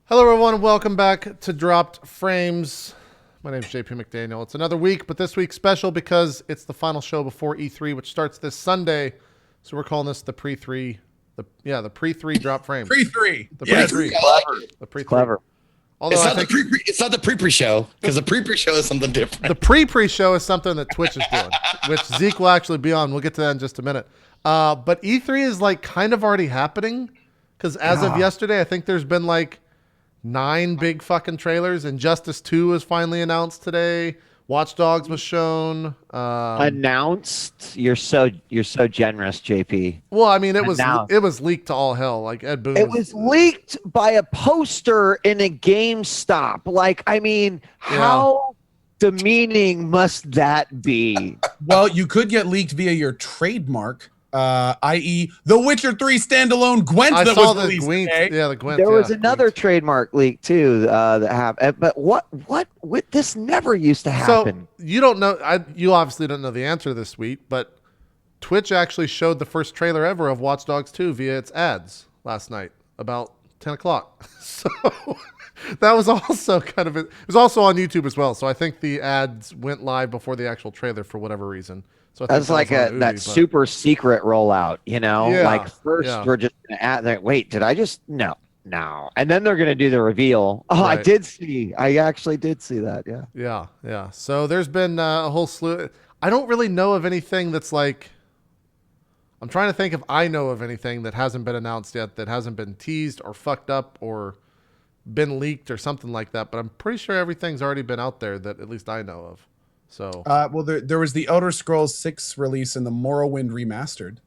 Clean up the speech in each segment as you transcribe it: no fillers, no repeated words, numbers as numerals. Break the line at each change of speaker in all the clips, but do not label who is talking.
Hello, everyone. Welcome back to Dropped Frames. My name is JP McDaniel. It's another week, but this week's special because it's the final show before E3, which starts this Sunday. So we're calling this the pre-3, the pre-3 Drop Frames.
Pre-3.
The
Yes.
pre-3.
Clever.
The pre-3.
Clever.
Although
It's
I
not
think
the pre. It's not the pre show because the pre show is something different.
the pre show is something that Twitch is doing, which Zeke will actually be on. We'll get to that in just a minute. But E3 is like kind of already happening because as of yesterday, I think there's been like 9 big fucking trailers. Injustice 2 was finally announced today. Watch Dogs was shown.
Announced. You're so generous, JP.
Well, I mean, it was
Announced.
leaked to all hell. Like Ed Boon.
It was leaked by a poster in a GameStop. Like, I mean, how demeaning must that be?
Well, you could get leaked via your trademark, i.e., The Witcher 3 standalone Gwent
I
that
saw
was
the
released
Gwent.
today.
Yeah, the Gwent.
There was
yeah,
another
Gwent.
trademark leak too that happened. But what this never used to happen.
So you don't know. You obviously don't know the answer to this tweet, but Twitch actually showed the first trailer ever of Watch Dogs 2 via its ads last night about 10 o'clock. So that was also kind of it. It was also on YouTube as well. So I think the ads went live before the actual trailer for whatever reason. So I think
That's like
was on Ubi,
that
but-
super secret rollout, you know?
Yeah,
Like first
yeah.
we're just gonna add that. Wait, did I just no. And then they're gonna do the reveal. Oh,
Right.
I actually did see that, yeah.
Yeah. So there's been a whole slew. I don't really know of anything that's like. I'm trying to think if I know of anything that hasn't been announced yet, that hasn't been teased or fucked up or been leaked or something like that. But I'm pretty sure everything's already been out there that at least I know of. So
Well, there was the Elder Scrolls 6 release and the Morrowind remastered.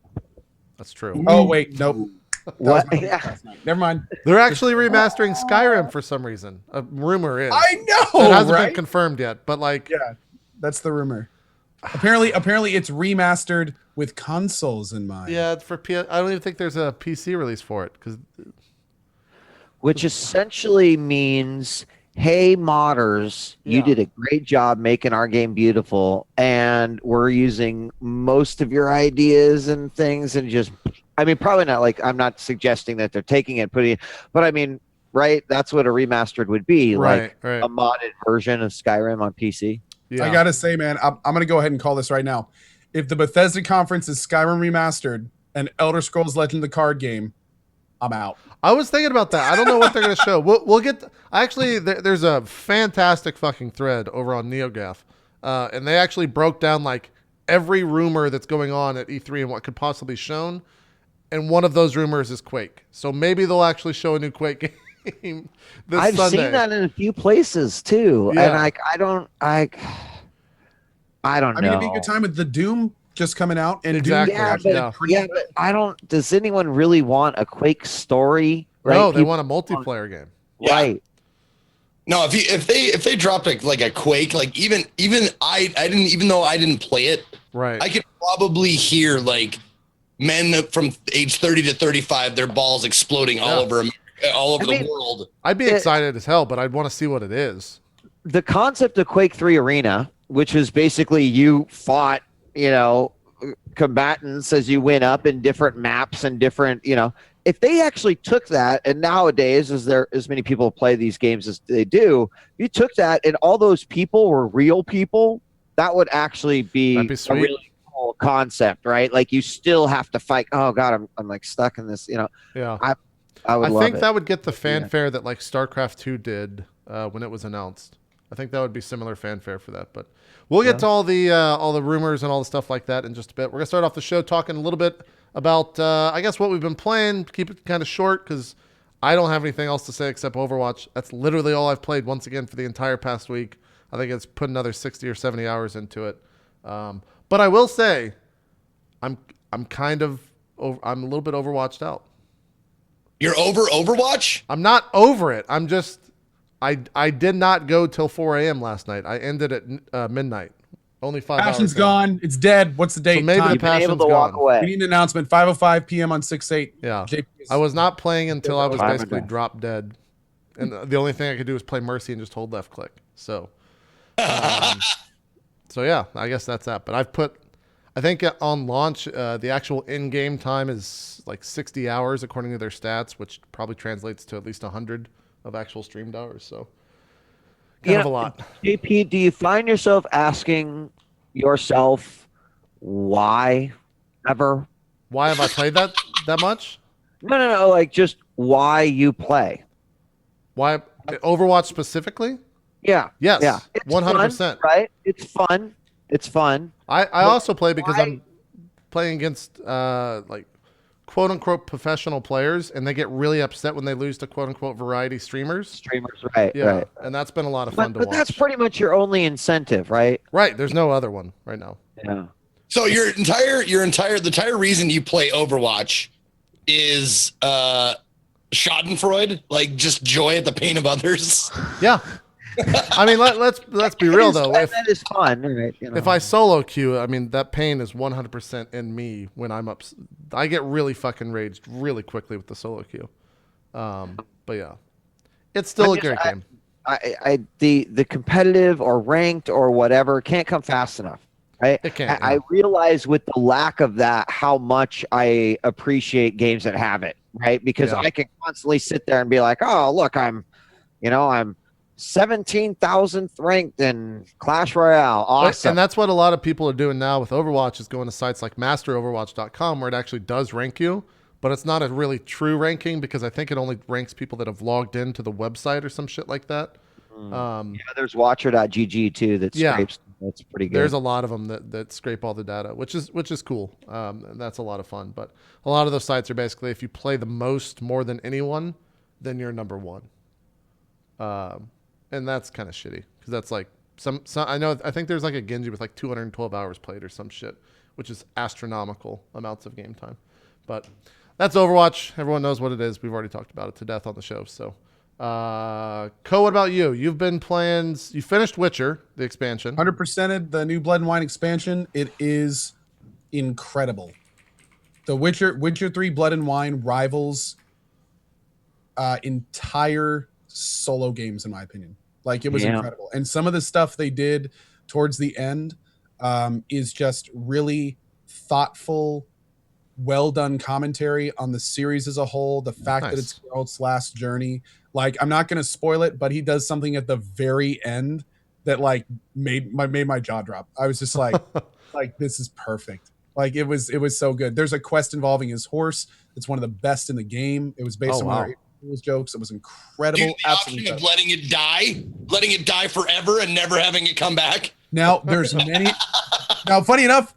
that's true.
Oh, wait, nope. That was
What?
my leak last night. Never mind.
They're actually remastering Skyrim for some reason. A rumor is.
I know,
It hasn't
right?
been confirmed yet, but like,
Yeah, that's the rumor. Apparently, it's remastered with consoles in mind.
yeah, it's for I don't even think there's a PC release for it because
Which essentially means, hey modders, you
Yeah.
did a great job making our game beautiful, and we're using most of your ideas and things and just I mean probably not like I'm not suggesting that they're taking it, putting it, but I mean, right, that's what a remastered would be, like
right.
a modded version of Skyrim on PC.
Yeah.
I gotta say, man, I'm gonna go ahead and call this right now. If the Bethesda conference is Skyrim remastered and Elder Scrolls Legend of the Card game, I'm out.
I was thinking about that. I don't know what they're going to show. We'll get. Actually, there's a fantastic fucking thread over on NeoGAF, and they actually broke down like every rumor that's going on at E3 and what could possibly be shown. And one of those rumors is Quake. So maybe they'll actually show a new Quake game this
I've
Sunday.
seen that in a few places too,
Yeah.
and I don't
I
know.
mean, it'd be a good time with the Doom just coming out and
Exactly.
Doom
Yeah,
actually
yeah.
pretty
Yeah, but I don't. Does anyone really want a Quake story? Right?
No, they
People-
want a multiplayer game.
Yeah.
Right.
No, if they dropped like a Quake, like even I didn't, even though I didn't play it,
Right.
I could probably hear like men from age 30 to 35, their balls exploding all over
I mean,
the world.
I'd be excited as hell, but I'd want to see what it is.
The concept of Quake 3 Arena, which is basically you fought, combatants as you went up in different maps and different, if they actually took that, and nowadays, as many people play these games as they do, you took that and all those people were real people, that would actually be,
That'd be
a
sweet.
really cool concept, right? Like you still have to fight. Oh God, I'm like stuck in this,
Yeah.
I would
I
love
think
it.
that would get the fanfare that like StarCraft 2 did when it was announced. I think that would be similar fanfare for that. But we'll get to all the rumors and all the stuff like that in just a bit. We're gonna start off the show talking a little bit about I guess what we've been playing. Keep it kind of short because I don't have anything else to say except Overwatch. That's literally all I've played once again for the entire past week. I think it's put another 60 or 70 hours into it. But I will say, I'm kind of I'm a little bit overwatched out.
You're over Overwatch?
I'm not over it. I'm just, I did not go till 4 a.m. last night. I ended at midnight. Only 5
Passion's
hours. in.
gone. It's dead. What's the date?
So maybe
Time?
the
You've been able
passion's
to walk
gone.
away.
We need an announcement. 5:05 p.m. on 6/8.
Yeah.
JP is-
I was not playing until I was
Five
basically
and a-
drop dead. And the only thing I could do was play Mercy and just hold left click. So yeah, I guess that's that. But I think on launch, the actual in-game time is like 60 hours according to their stats, which probably translates to at least 100 of actual streamed hours. So kind
Yeah,
of a lot.
JP, do you find yourself asking yourself why ever?
Why have I played that much?
No. Like just why you play.
Why Overwatch specifically?
Yeah.
Yes,
Yeah. It's
100%.
fun, right? It's fun. It's fun.
I also play because
why-
I'm playing against like quote unquote professional players, and they get really upset when they lose to quote unquote variety streamers.
Streamers, right?
Yeah,
Right.
and that's been a lot of fun to
But
watch.
that's pretty much your only incentive, right?
Right, there's no other one right now.
Yeah.
So the entire reason you play Overwatch is Schadenfreude, like just joy at the pain of others.
Yeah. I mean, let's be real though.
That is fun, right? You know.
If I solo queue, I mean that pain is 100% in me when I'm up. I get really fucking raged really quickly with the solo queue. But yeah, it's still a great game.
The competitive or ranked or whatever can't come fast enough. Right?
It can't.
I realize with the lack of that how much I appreciate games that have it, right? Because
Yeah.
I can constantly sit there and be like, oh, look, I'm 17,000th ranked in Clash Royale. Awesome.
And that's what a lot of people are doing now with Overwatch is going to sites like masteroverwatch.com where it actually does rank you, but it's not a really true ranking because I think it only ranks people that have logged into the website or some shit like that.
Yeah, there's watcher.gg too that
Yeah.
scrapes. That's pretty good.
There's a lot of them that scrape all the data, which is cool. And that's a lot of fun. But a lot of those sites are basically if you play the most more than anyone, then you're number one. And that's kind of shitty because that's like some I think there's like a Genji with like 212 hours played or some shit, which is astronomical amounts of game time. But that's Overwatch. Everyone knows what it is. We've already talked about it to death on the show. So, Co, what about you? You've been playing. You finished Witcher, the expansion.
100%ed the new Blood and Wine expansion. It is incredible. The Witcher 3 Blood and Wine rivals entire solo games in my opinion. Like it was incredible. And some of the stuff they did towards the end is just really thoughtful, well done commentary on the series as a whole, the fact that it's Geralt's last journey. Like I'm not going to spoil it, but he does something at the very end that like made my jaw drop. I was just like like this is perfect. Like it was so good. There's a quest involving his horse. It's one of the best in the game. It was based on one of those jokes. It was incredible.
Dude, the option of letting it die forever and never having it come back.
Now there's many. Now, funny enough,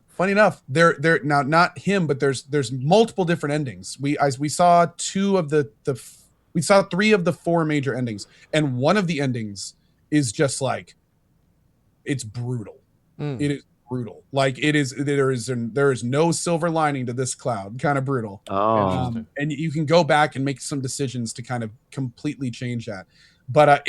there now not him, but there's multiple different endings. We saw three of the four major endings, and one of the endings is just like it's brutal. It is brutal. Like it is. There is no silver lining to this cloud. Kind of brutal. And you can go back and make some decisions to kind of completely change that. But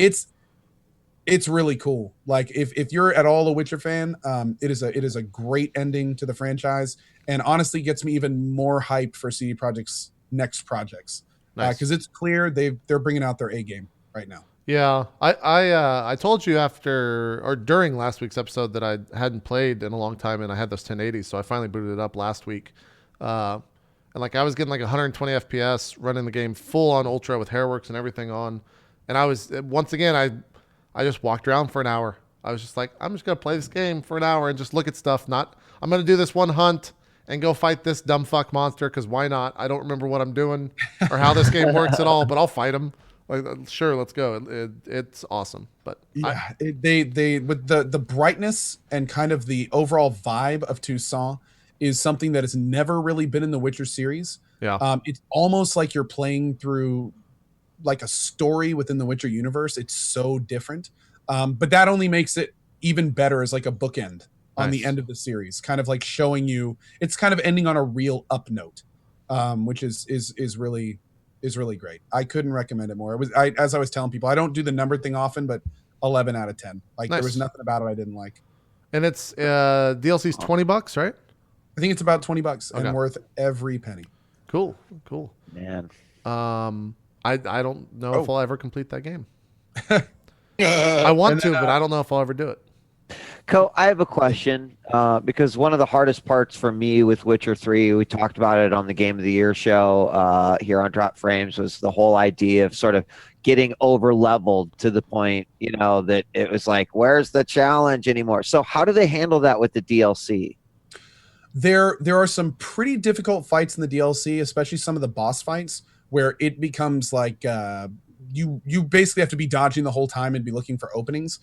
it's really cool. Like if you're at all a Witcher fan, it is a great ending to the franchise, and honestly gets me even more hyped for CD Projekt's next projects. Because it's clear they're bringing out their A game right now.
Yeah, I told you after or during last week's episode that I hadn't played in a long time, and I had those 1080s, so I finally booted it up last week. And like I was getting like 120 FPS, running the game full on ultra with Hairworks and everything on, and I was once again I just walked around for an hour. I was just like, I'm just gonna play this game for an hour and just look at stuff. I'm gonna do this one hunt and go fight this dumb fuck monster because why not? I don't remember what I'm doing or how this game works at all, but I'll fight him. Like, sure, let's go. It's awesome. But
yeah, they with the brightness and kind of the overall vibe of Toussaint is something that has never really been in the Witcher series.
Yeah,
it's almost like you're playing through like a story within the Witcher universe. It's so different, but that only makes it even better as like a bookend on the end of the series, kind of like showing you it's kind of ending on a real up note, which is really great. I couldn't recommend it more. As I was telling people, I don't do the number thing often, but 11 out of 10. Like there was nothing about it I didn't like.
And it's DLC's $20, right?
I think it's about $20 and worth every penny.
Cool.
Man.
I don't know if I'll ever complete that game. I want to, but I don't know if I'll ever do it.
Co, I have a question because one of the hardest parts for me with Witcher 3, we talked about it on the Game of the Year show here on Drop Frames, was the whole idea of sort of getting over leveled to the point, that it was like, where's the challenge anymore? So how do they handle that with the DLC?
There are some pretty difficult fights in the DLC, especially some of the boss fights where it becomes like you basically have to be dodging the whole time and be looking for openings.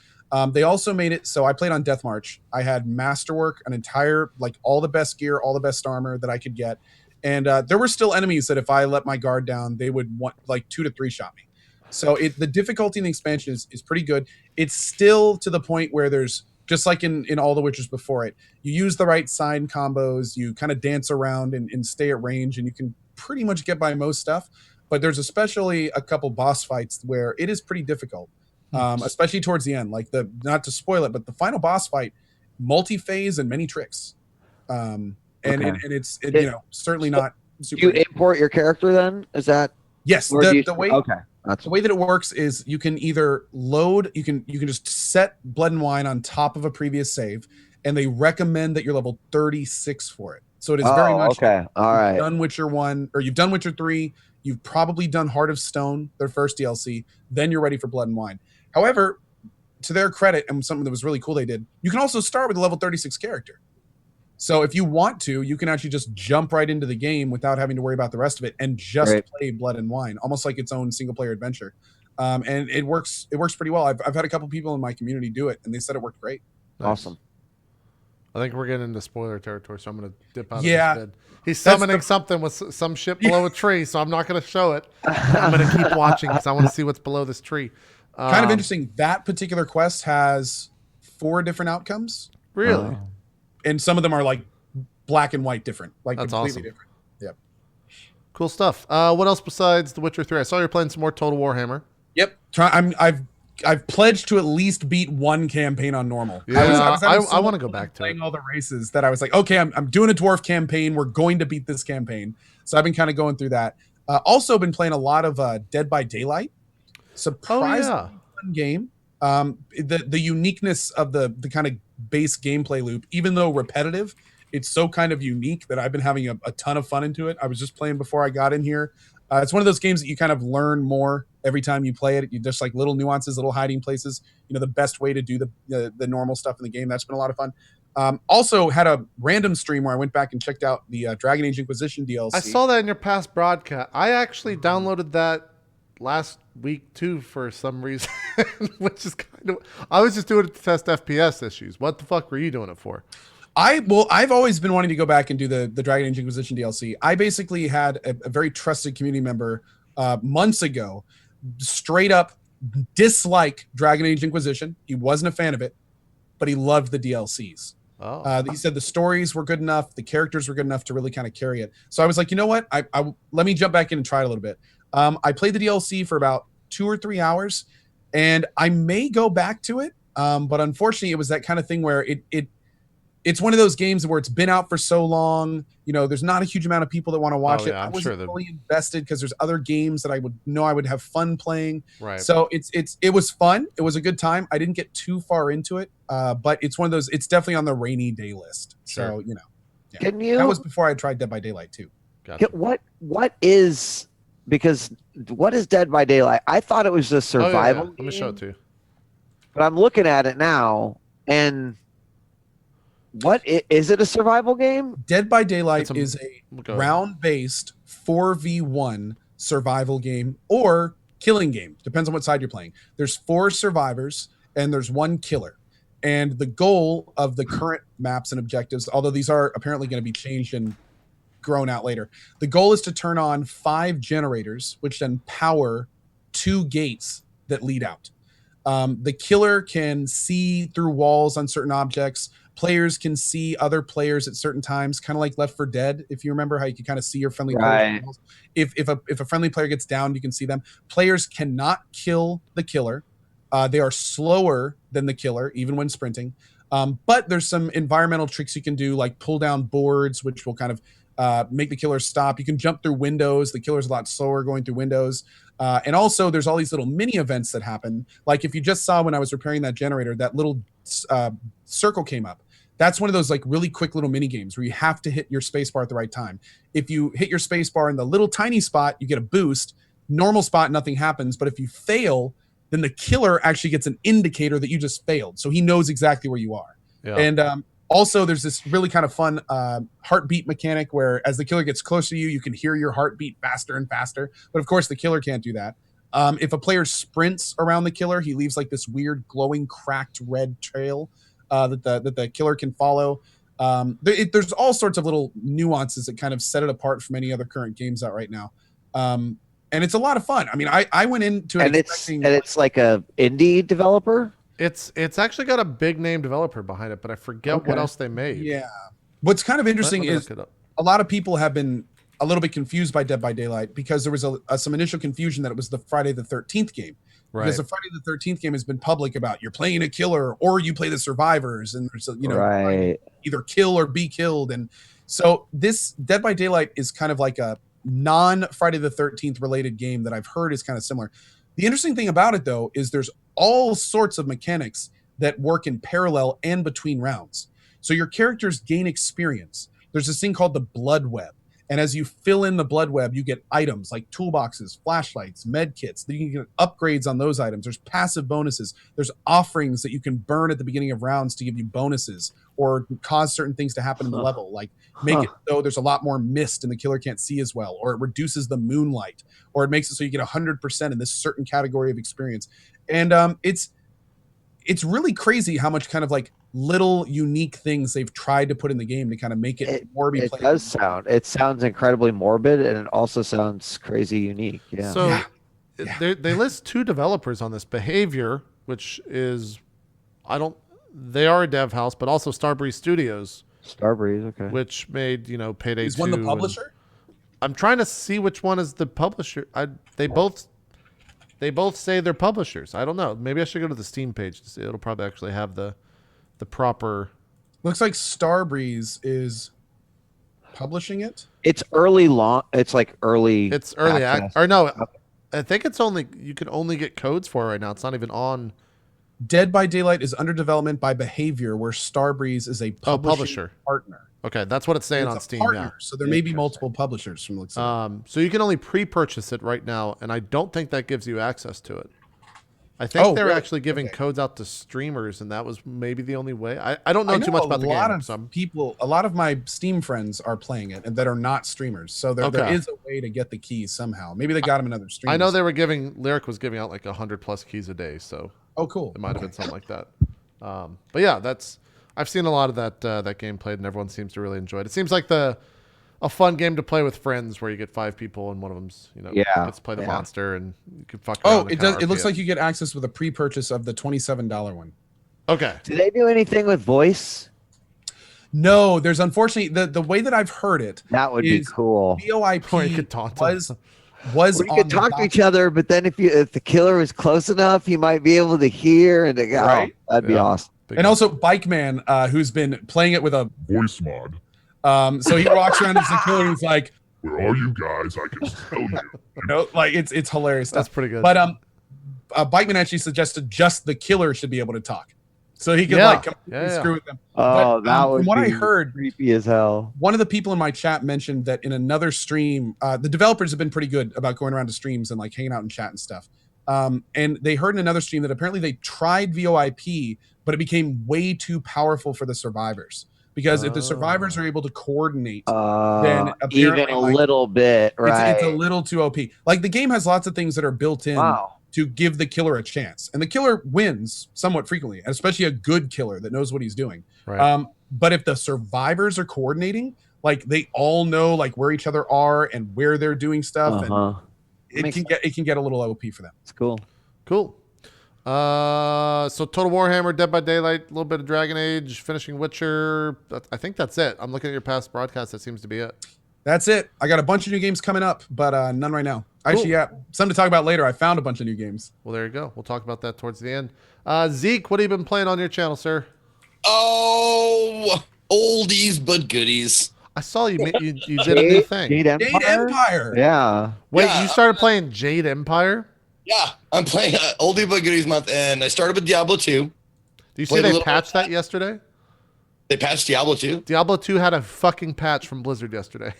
They also made it so I played on Death March. I had masterwork, an entire all the best gear, all the best armor that I could get, and there were still enemies that if I let my guard down, they would want 2 to 3 shot me. So the difficulty in the expansion is pretty good. It's still to the point where there's just like in all the Witchers before it, you use the right sign combos, you kind of dance around and stay at range, and you can pretty much get by most stuff. But there's especially a couple boss fights where it is pretty difficult, especially towards the end. Like not to spoil it, but the final boss fight, multi-phase and many tricks, and it's certainly not super.
Do you import your character then? Is that
yes? The way
That's
the way that it works is you can either load, you can just set Blood and Wine on top of a previous save, and they recommend that you're level 36 for it. So it is very much
okay. All right.
You've done Witcher 1 or you've done Witcher 3, you've probably done Heart of Stone, their first DLC, then you're ready for Blood and Wine. However, to their credit, and something that was really cool they did, you can also start with a level 36 character. So if you want to, you can actually just jump right into the game without having to worry about the rest of it and just play Blood and Wine, almost like its own single player adventure. And it works pretty well. I've had a couple people in my community do it, and they said it worked great.
Awesome.
I think we're getting into spoiler territory, so I'm going to dip out of
Yeah.
this bed. He's summoning something with some shit below a tree, so I'm not going to show it. I'm going to keep watching because I want to see what's below this tree.
Kind of interesting. That particular quest has 4 different outcomes.
Really?
And some of them are like black and white different, like
That's
completely
awesome.
different. Yep.
Cool stuff. What else besides The Witcher 3? I saw you're playing some more Total Warhammer.
Yep. I've pledged to at least beat 1 campaign on normal.
Yeah, I want to go
much
back to
playing
it.
all the races that I was like, okay, I'm doing a dwarf campaign. We're going to beat this campaign. So I've been kind of going through that. Also been playing a lot of Dead by Daylight. Surprisingly fun game. The uniqueness of the kind of base gameplay loop, even though repetitive, it's so kind of unique that I've been having a ton of fun into it. I was just playing before I got in here. It's one of those games that you kind of learn more every time you play it. You just like little nuances, little hiding places, the best way to do the normal stuff in the game. That's been a lot of fun. Also had a random stream where I went back and checked out the Dragon Age Inquisition DLC.
I saw that in your past broadcast. I actually downloaded that last week too for some reason, which is kind of, I was just doing it to test FPS issues. What the fuck were you doing it for?
I've always been wanting to go back and do the Dragon Age Inquisition DLC. I basically had a very trusted community member months ago straight up dislike Dragon Age Inquisition. He wasn't a fan of it, but he loved the DLCs. He said the stories were good enough, the characters were good enough to really kind of carry it. So I was like, you know what? I let me jump back in and try it a little bit. I played the DLC for about 2 or 3 hours, and I may go back to it. But unfortunately, it was that kind of thing where it's one of those games where it's been out for so long. There's not a huge amount of people that want to watch it. I wasn't fully invested because there's other games that I would have fun playing.
Right.
So it was fun. It was a good time. I didn't get too far into it, but it's one of those. It's definitely on the rainy day list. So yeah.
Can you?
That was before I tried Dead by Daylight too.
Gotcha.
What is Dead by Daylight? I thought it was a survival game.
Let me show it to you.
But I'm looking at it now, and is it a survival game?
Dead by Daylight is a round-based 4v1 survival game or killing game. Depends on what side you're playing. There's 4 survivors and there's 1 killer. And the goal of the current maps and objectives, although these are apparently going to be changed and grown out later, the goal is to turn on 5 generators, which then power 2 gates that lead out. The killer can see through walls on certain objects. Players can see other players at certain times, kind of like Left 4 Dead. If you remember how you can kind of see your friendly players. If a friendly player gets down, you can see them. Players cannot kill the killer. They are slower than the killer, even when sprinting. But there's some environmental tricks you can do, like pull down boards, which will kind of make the killer stop. You can jump through windows. The killer's a lot slower going through windows. And also, there's all these little mini events that happen. Like if you just saw when I was repairing that generator, that little circle came up. That's one of those like really quick little mini games where you have to hit your space bar at the right time. If you hit your space bar in the little tiny spot, you get a boost. normal spot, nothing happens. But if you fail, then the killer actually gets an indicator that you just failed. So he knows exactly where you are.
Yeah.
And also, there's this really kind of fun heartbeat mechanic where as the killer gets closer to you, you can hear your heartbeat faster and faster. But of course, the killer can't do that. If a player sprints around the killer, he leaves like this weird glowing cracked red trail that the killer can follow. There's all sorts of little nuances that kind of set it apart from any other current games out right now. And it's a lot of fun. I mean, I went into it
expecting... it's like a indie developer.
It's actually got a big name developer behind it, but I forget what else they made.
Yeah. What's kind of interesting is a lot of people have been a little bit confused by Dead by Daylight because there was some initial confusion that it was the Friday the 13th game. Right. Because the Friday the 13th game has been public about you're playing a killer or you play the survivors and there's either kill or be killed. And so this Dead by Daylight is kind of like a non-Friday the 13th related game that I've heard is kind of similar. The interesting thing about it, though, is there's all sorts of mechanics that work in parallel and between rounds. So your characters gain experience. There's this thing called the blood web. And as you fill in the blood web, you get items like toolboxes, flashlights, med kits. Then you can get upgrades on those items. There's passive bonuses. There's offerings that you can burn at the beginning of rounds to give you bonuses or cause certain things to happen in the level, like make it so there's a lot more mist and the killer can't see as well, or it reduces the moonlight, or it makes it so you get 100% in this certain category of experience. And it's really crazy how much kind of like little unique things they've tried to put in the game to kind of make it more be playable.
It sounds incredibly morbid, and it also sounds crazy unique. Yeah.
So they list 2 developers on this. Behavior, which is they are a dev house, but also Starbreeze Studios.
Starbreeze, okay.
Which made, Payday 2.
Is one the publisher?
I'm trying to see which one is the publisher. They both say they're publishers. I don't know. Maybe I should go to the Steam page to see. It'll probably actually have the proper.
Looks like Starbreeze is publishing it.
It's early long. It's like early.
It's early access. Or no, I think it's you can only get codes for it right now. It's not even on.
Dead by Daylight is under development by Behavior, where Starbreeze is a publisher partner.
Okay, that's what it's saying on Steam.
Partner, so there may be multiple publishers from looks.
So you can only pre-purchase it right now, and I don't think that gives you access to it. I think they're actually giving codes out to streamers, and that was maybe the only way. I don't know too much about the game.
A lot of my Steam friends are playing it, and that are not streamers. So there is a way to get the keys somehow. Maybe they got them in other streamers.
I know Lyric was giving out like 100+ keys a day. So
cool.
It might have been something like that. But yeah, I've seen a lot of that game played, and everyone seems to really enjoy it. It seems like a fun game to play with friends, where you get 5 people and one of them's gets to play the monster, and you can fuck around.
It looks like you get access with a pre-purchase of the $27 one.
Okay.
Do they do anything with voice?
No, there's unfortunately the way that I've heard it.
That would be cool.
VoIP
we could talk to each other, but then if the killer was close enough, he might be able to hear, and that'd be awesome.
And also Bike Man, who's been playing it with a
voice mod.
So he walks around as the killer and he's like,
"Where are you guys? I can tell you."
Like it's hilarious stuff.
That's pretty good.
But Bikeman actually suggested just the killer should be able to talk, so he could screw with them.
Oh, that would
from what
be
I heard,
creepy as hell.
One of the people in my chat mentioned that in another stream, the developers have been pretty good about going around to streams and like hanging out in chat and stuff. And they heard in another stream that apparently they tried VoIP, but it became way too powerful for the survivors. Because if the survivors are able to coordinate, then apparently
even a little bit, right?
It's a little too OP. Like the game has lots of things that are built in to give the killer a chance, and the killer wins somewhat frequently, especially a good killer that knows what he's doing.
Right.
But if the survivors are coordinating, like they all know like where each other are and where they're doing stuff, and it can get a little OP for them.
It's cool.
Cool. So Total Warhammer, Dead by Daylight, a little bit of Dragon Age, finishing Witcher. I think that's it. I'm looking at your past broadcast. That seems to be it.
That's it. I got a bunch of new games coming up, but none right now. Actually, something to talk about later. I found a bunch of new games.
Well, there you go. We'll talk about that towards the end. Zeke, what have you been playing on your channel, sir?
Oh, oldies but goodies.
I saw you did a new thing.
Jade
Empire.
Yeah.
Wait, you started playing Jade Empire?
Yeah, I'm playing Oldie But Goodies month, and I started with Diablo 2.
Do you see they patched that yesterday?
They patched Diablo 2?
Diablo 2 had a fucking patch from Blizzard yesterday.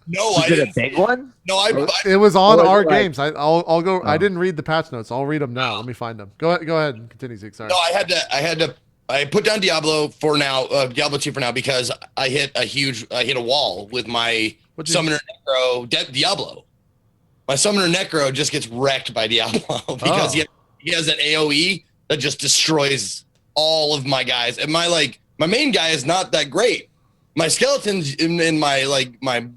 No,
Was
I
it a
didn't.
big one?
No, I
It was on
Or is
our
it like-
games. I'll go. I
Oh.
didn't read the patch notes. I'll read them now. Let me find them. Go ahead and continue, Zeke. Sorry.
no, I put down Diablo for now, Diablo 2 for now because I hit a wall with my
What'd you-
Summoner Necro Diablo. My Summoner Necro just gets wrecked by Diablo because he has that AoE that just destroys all of my guys. And my main guy is not that great. My skeletons in my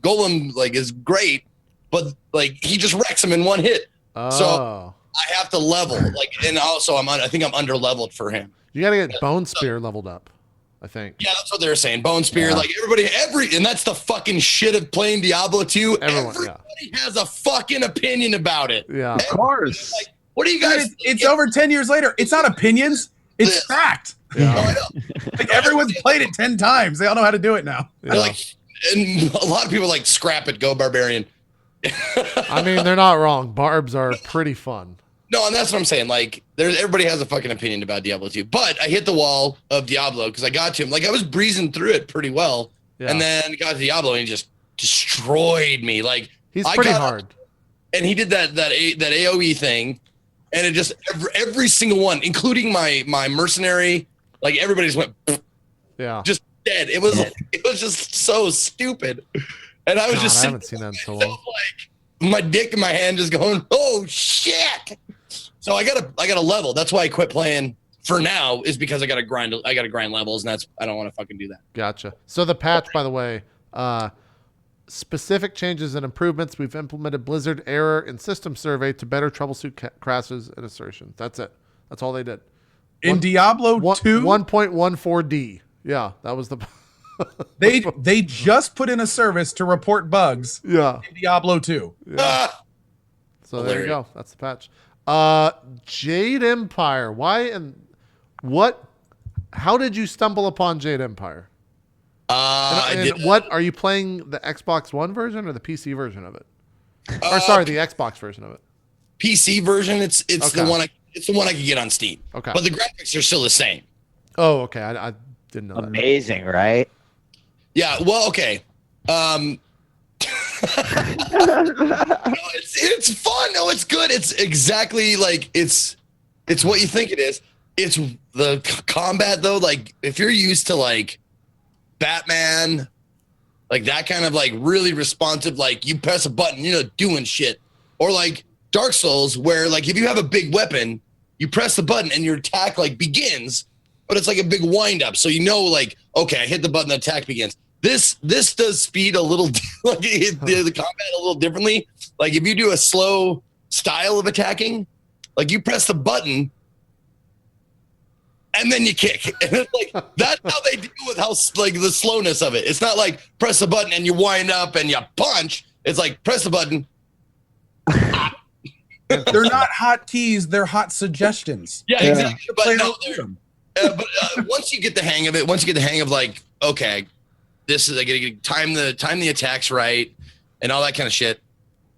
golem is great, but he just wrecks him in one hit.
Oh.
So I have to level and also I think I'm under leveled for him.
You got to get Bone Spear leveled up, I think.
Yeah, that's what they were saying. Bone Spear,
Yeah.
and that's the fucking shit of playing Diablo 2.
Everyone,
Everybody has a fucking opinion about it.
Yeah.
Of course.
What do you guys?
It's over 10 years later. It's not opinions. It's fact.
Yeah.
Like everyone's played it 10 times. They all know how to do it now.
They're and a lot of people scrap it, go barbarian.
I mean, they're not wrong. Barbs are pretty fun.
No, and that's what I'm saying. Everybody has a fucking opinion about Diablo 2. But I hit the wall of Diablo because I got to him. I was breezing through it pretty well.
Yeah.
And then got to Diablo and he just destroyed me.
He's
I
pretty
got-
hard.
And he did that AoE thing. And it just every single one, including my mercenary, everybody just went
Yeah.
just dead. It was just so stupid. And I was
God,
just
I
sitting
haven't seen that in so
there,
long.
my dick in my hand just going, oh shit. So I gotta level. That's why I quit playing for now, is because I gotta grind levels, and I don't want to fucking do that.
Gotcha. So the patch, by the way, specific changes and improvements. We've implemented Blizzard error in system survey to better troubleshoot crashes and assertions. That's it. That's all they did.
In Diablo 2,
1.14D. Yeah, that was the.
they just put in a service to report bugs
Yeah.
in Diablo 2.
Ah!
So there you
Hilarious.
go. That's the patch. Jade Empire. Why and what? How did you stumble upon Jade Empire?
I
And
did.
what are you playing? The Xbox One version or the PC version of it? Or
Uh,
sorry, the Xbox version of it.
PC version. It's
Okay.
the one I can get on Steam.
Okay.
But the graphics are still the same.
Oh, okay. I didn't know that.
Amazing, right?
Yeah. Well, okay. No, it's fun. No, it's good. It's exactly it's what you think it is. It's the combat though. If you're used to Batman, that kind of really responsive, you press a button, doing shit, or Dark Souls, where if you have a big weapon, you press the button and your attack begins, but it's a big wind up, so okay, I hit the button, the attack begins. This does speed a little, the combat a little differently. If you do a slow style of attacking, you press the button and then you kick. And it's that's how they deal with the slowness of it. It's not press the button and you wind up and you punch. It's press the button.
They're not hotkeys, they're hot suggestions.
Yeah, exactly. But
Play
no,
out through them.
once you get the hang of it, okay, this is I gotta time the attacks right and all that kind of shit.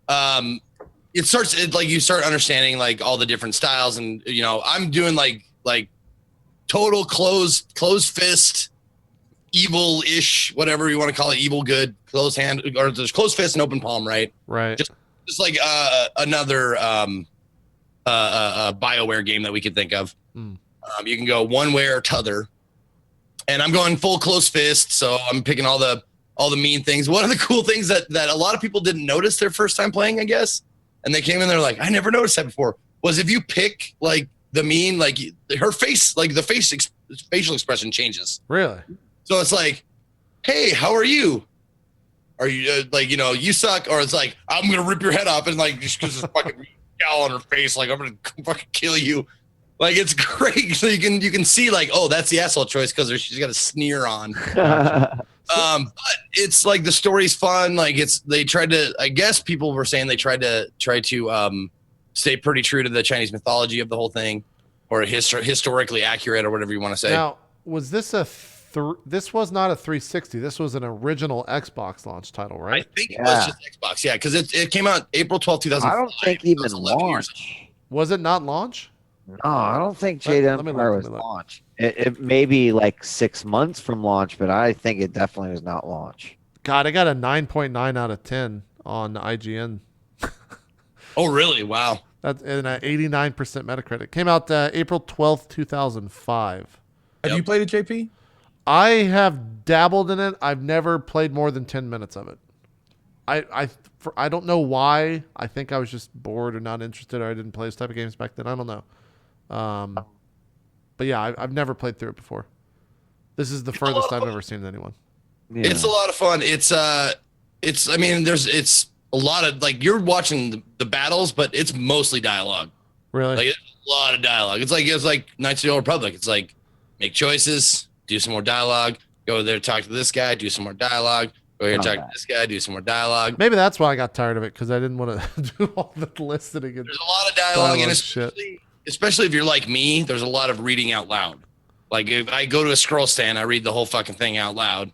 It starts you start understanding all the different styles, and I'm doing total closed fist, evil-ish, whatever you want to call it, evil good, closed hand, or there's closed fist and open palm, right?
Right.
Just another BioWare game that we could think of. You can go one way or t'other, and I'm going full close fist, so I'm picking all the mean things. One of the cool things that a lot of people didn't notice their first time playing, I guess, and they came in there I never noticed that before, was if you pick the mean, her face, the facial expression changes.
Really?
So it's hey, how are you? Are you you suck? Or it's I'm gonna rip your head off, and just because this fucking scowl on her face, I'm gonna fucking kill you. It's great. So you can see oh, that's the asshole choice because she's got a sneer on. But it's the story's fun. They tried to. I guess people were saying they tried to stay pretty true to the Chinese mythology of the whole thing, or historically accurate, or whatever you want to say.
Now, was this this was not a 360. This was an original Xbox launch title,
I
right?
think it was just Xbox, yeah, because it came out April 12th, 2005.
I don't think even
11 years
launch.
Was it not launch?
No, I don't think Jade
Let me
Empire
look,
was
let me look.
launch. It may be 6 months from launch, but I think it definitely was not launch.
God, I got a 9.9 out of 10 on IGN.
Oh, really? Wow.
That's an 89% Metacritic. Came out April 12th, 2005.
Have you played it, JP?
I have dabbled in it. I've never played more than 10 minutes of it. I don't know why. I think I was just bored or not interested, or I didn't play this type of games back then. I don't know. But yeah, I've never played through it before. This is the furthest I've ever seen anyone.
Yeah.
It's a lot of fun. It's a lot of, like, you're watching the battles, but it's mostly dialogue.
Really?
Like, it's a lot of dialogue. It's like Knights of the Old Republic. It's like, make choices, do some more dialogue, go there, talk to this guy, do some more dialogue, go here, talk to this guy, do some more dialogue.
Maybe that's why I got tired of it, because I didn't want to do all the listening. And
There's a lot of dialogue, and
shit.
especially if you're like me, there's a lot of reading out loud. Like, if I go to a scroll stand, I read the whole fucking thing out loud.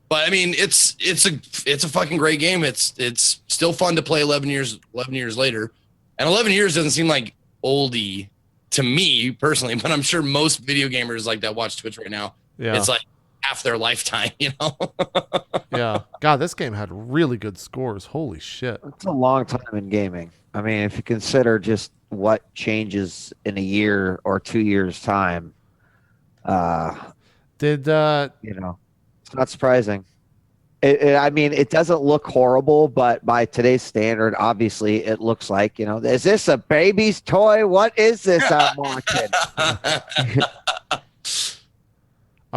But I mean, it's a fucking great game. It's still fun to play 11 years later, and 11 years doesn't seem like oldie to me personally, but I'm sure most video gamers like that watch Twitch right now.
Yeah.
It's like half their lifetime, you know?
Yeah. God, this game had really good scores. Holy shit.
It's a long time in gaming. I mean, if you consider just what changes in a year or 2 years' time,
Did
it's not surprising. I mean, it doesn't look horrible, but by today's standard, obviously, it looks like, is this a baby's toy? What is this I'm watching?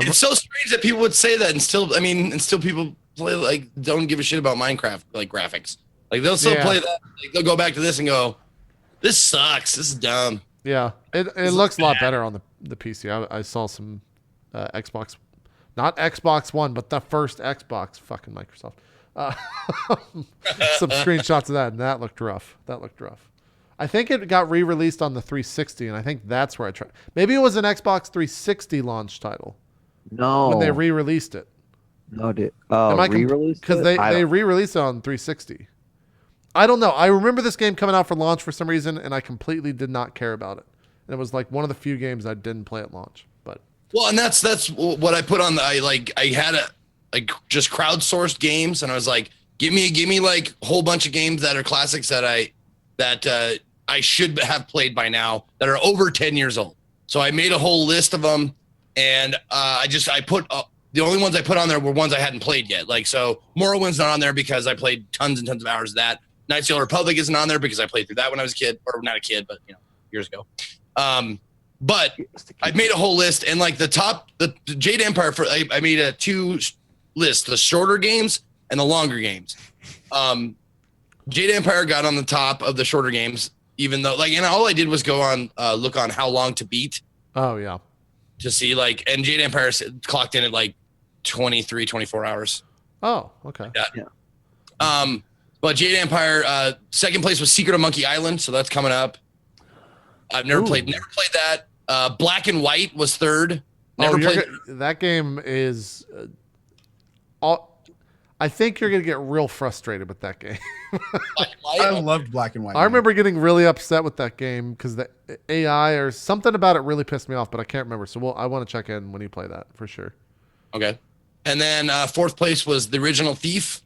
It's so strange that people would say that, and still people play, like, don't give a shit about Minecraft, like, graphics. Like, they'll still play that. Like, they'll go back to this and go, this sucks. This is dumb.
Yeah, it looks a lot better on the PC. I saw some Xbox, not Xbox One, but the first Xbox, fucking Microsoft. Some screenshots of that, and that looked rough. I think it got re-released on the 360, and I think that's where I tried. Maybe it was an Xbox 360 launch title.
No.
When they re-released it.
No, dude. Oh, re-released?
Because they re-released it on 360. I don't know. I remember this game coming out for launch for some reason, and I completely did not care about it. And it was like one of the few games I didn't play at launch. But
well, and that's what I put on the. I had just crowdsourced games, and I was like, give me like a whole bunch of games that are classics that I should have played by now that are over 10 years old. So I made a whole list of them, and I put the only ones I put on there were ones I hadn't played yet. Like, so Morrowind's not on there because I played tons and tons of hours of that. Knights of the Old Republic isn't on there because I played through that when I was a kid, or not a kid, but years ago. But I made a whole list, and like the Jade Empire I made a 2 list: the shorter games and the longer games. Jade Empire got on the top of the shorter games, even though and all I did was go on look on how long to beat.
Oh yeah.
To see and Jade Empire clocked in at like 23, 24 hours.
Oh, okay.
Yeah. But Jade Empire, second place was Secret of Monkey Island, so that's coming up. I've never played that. Black and White was third. Never played
that game. Is I think you're gonna get real frustrated with that game.
I loved Black and White.
I remember getting really upset with that game because the AI or something about it really pissed me off, but I can't remember. So I want to check in when you play that for sure.
Okay. And then fourth place was the original Thief.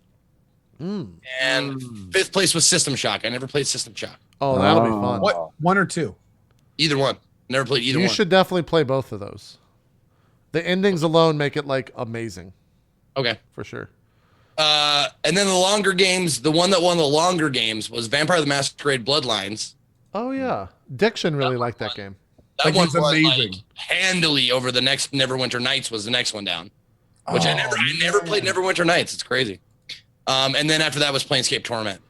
And fifth place was System Shock. I never played System Shock.
Oh, that'll be fun.
What, 1 or 2?
Either one. Never played either one.
You should definitely play both of those. The endings alone make it like amazing.
Okay.
For sure.
And then the longer games, the one that won the longer games was Vampire the Masquerade Bloodlines.
Oh yeah. Diction really liked that game.
That one's
amazing.
Handily over the next Neverwinter Nights was the next one down. Which I never played Neverwinter Nights. It's crazy. And then after that was Planescape Torment.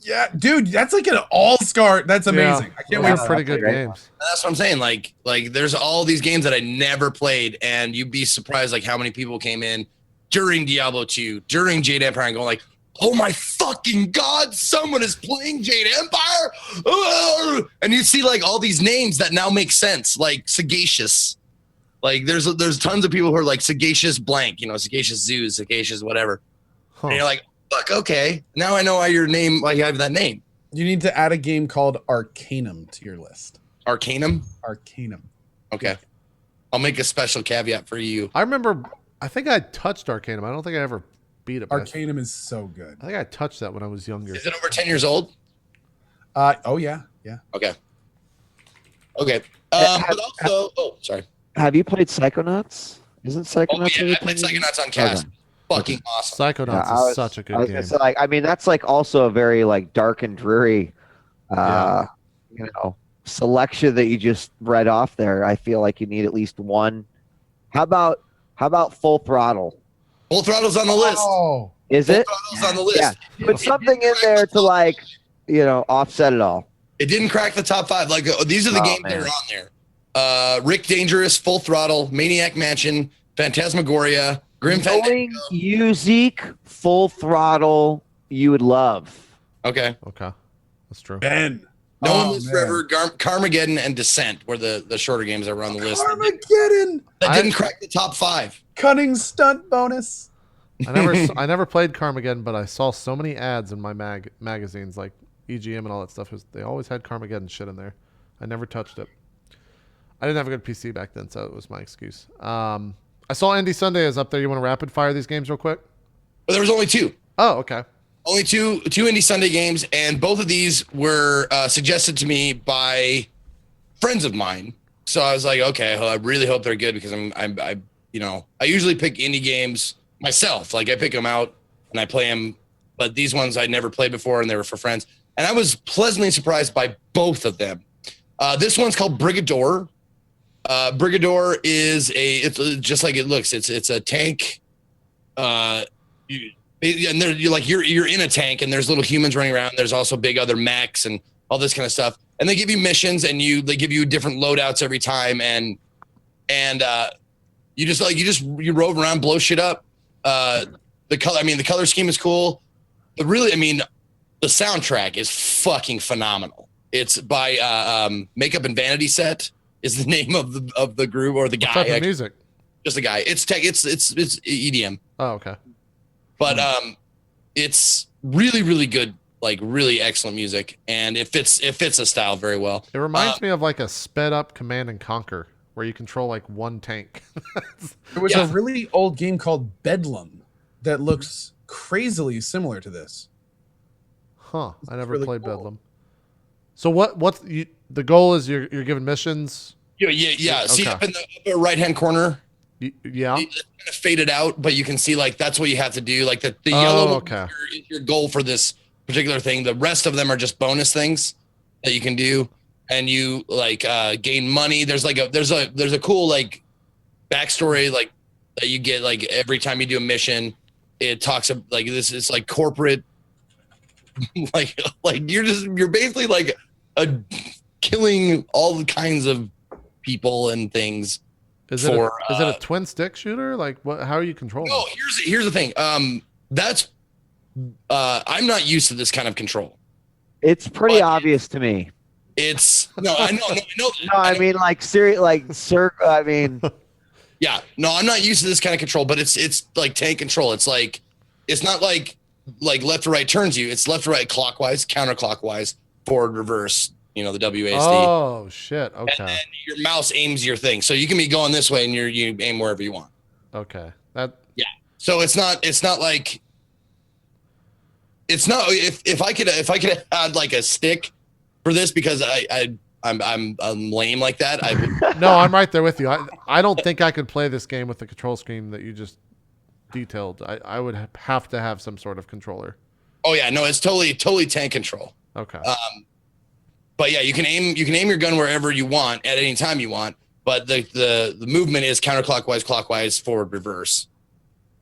Yeah, dude, that's like an all-star. That's amazing.
Yeah,
I can't
those
wait.
are pretty good games.
That's what I'm saying. Like there's all these games that I never played, and you'd be surprised like how many people came in during Diablo 2, during Jade Empire, and going like, "Oh my fucking god, someone is playing Jade Empire!" And you see like all these names that now make sense, like Sagacious. Like there's tons of people who are like Sagacious blank, Sagacious Zoos, Sagacious whatever.
Huh.
And you're like, fuck, okay. Now I know why you have that name.
You need to add a game called Arcanum to your list.
Arcanum?
Arcanum.
Okay. I'll make a special caveat for you.
I remember I think I touched Arcanum. I don't think I ever beat it.
Arcanum is so good.
I think I touched that when I was younger.
Is it over 10 years old?
Oh yeah.
Okay. But also, sorry.
Have you played Psychonauts? Isn't
Oh
Psychonauts?
yeah, I played Psychonauts on cast. Fucking awesome.
Psychonauts is such a good game.
So, like, I mean, that's like also a very like dark and dreary,
Yeah.
you know, selection that you just read off there. I feel like you need at least one. How about Full Throttle?
Full Throttle's on the list.
Oh,
Is
Full
it?
Throttle's on the list.
Yeah. Put something in there to like, offset it all.
It didn't crack the top 5. Like these are the games that are on there. Rick Dangerous, Full Throttle, Maniac Mansion, Phantasmagoria, Grim
Knowing
Fandango.
you, Zeke, Full Throttle, you would love.
Okay.
Okay, that's true.
Ben.
No
Oh,
One Lives
man.
Forever, Carmageddon, and Descent were the shorter games that were on the list.
Armageddon.
That didn't crack the top 5.
Cunning stunt bonus.
I never played Carmageddon, but I saw so many ads in my magazines, like EGM and all that stuff. They always had Carmageddon shit in there. I never touched it. I didn't have a good PC back then, so it was my excuse. I saw Indie Sunday is up there. You want to rapid fire these games real quick?
But there was only 2.
Oh, okay.
Only two Indie Sunday games, and both of these were suggested to me by friends of mine. So I was like, okay, well, I really hope they're good because I usually pick indie games myself. Like I pick them out and I play them, but these ones I'd never played before and they were for friends. And I was pleasantly surprised by both of them. This one's called Brigador. Brigador it's just like it looks. It's a tank. You're in a tank and there's little humans running around. There's also big other mechs and all this kind of stuff. And they give you missions and they give you different loadouts every time. And you rove around, blow shit up. The color scheme is cool. But really, the soundtrack is fucking phenomenal. It's by Makeup and Vanity Set is the name of the group or the guy.
What type of music?
Just the guy. It's tech. It's EDM.
Oh, okay.
But it's really, really good, like really excellent music, and it fits the style very well.
It reminds me of like a sped up Command and Conquer where you control like one tank.
There was a really old game called Bedlam that looks crazily similar to this.
Huh. I never
really
played
cool.
Bedlam. So the goal is you're given missions.
Yeah. See
Okay.
up in the upper right hand corner,
Yeah.
it's kind of faded out, but you can see like that's what you have to do. Like the yellow
okay.
is your goal for this particular thing. The rest of them are just bonus things that you can do, and you like gain money. There's a cool like backstory like that you get like every time you do a mission. It talks about like this is like corporate, like you're basically like killing all the kinds of people and things.
Is it a twin stick shooter? Like what? How are you controlling?
No, here's the thing. That's I'm not used to this kind of control.
It's pretty
But-
obvious to me.
It's no, I know.
No, I mean like serious, like sir. I mean,
Yeah, no, I'm not used to this kind of control, but it's like tank control. It's like it's not like left to right turns you. It's left to right clockwise, counterclockwise, forward, reverse. You know the WASD.
Oh shit.
And
Okay.
then your mouse aims your thing, so you can be going this way and you aim wherever you want.
Okay.
So it's not like it's not if I could add like a stick for this because I'm lame like that. I would,
No, I'm right there with you. I don't think I could play this game with the control scheme that you just detailed. I would have to have some sort of controller.
oh yeah, no, it's totally tank control.
Okay.
But yeah, you can aim your gun wherever you want at any time you want. But the movement is counterclockwise, clockwise, forward, reverse,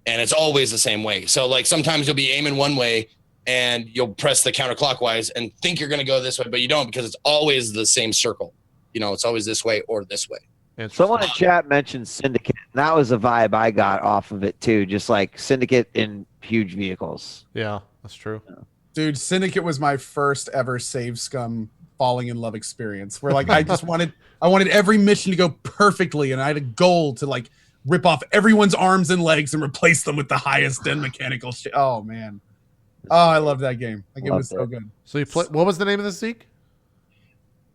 and it's always the same way. So like sometimes you'll be aiming one way and you'll press the counterclockwise and think you're going to go this way, but you don't because it's always the same circle. You know, it's always this way or this way.
someone in chat mentioned Syndicate, and that was a vibe I got off of it too. Just like Syndicate in huge vehicles.
Yeah, that's true.
Dude, Syndicate was my first ever Save Scum falling in love experience where like I wanted every mission to go perfectly, and I had a goal to like rip off everyone's arms and legs and replace them with the highest end mechanical shit. Oh man. Oh, I love that game. That game was so good.
So you play. What was the name of the Zeke?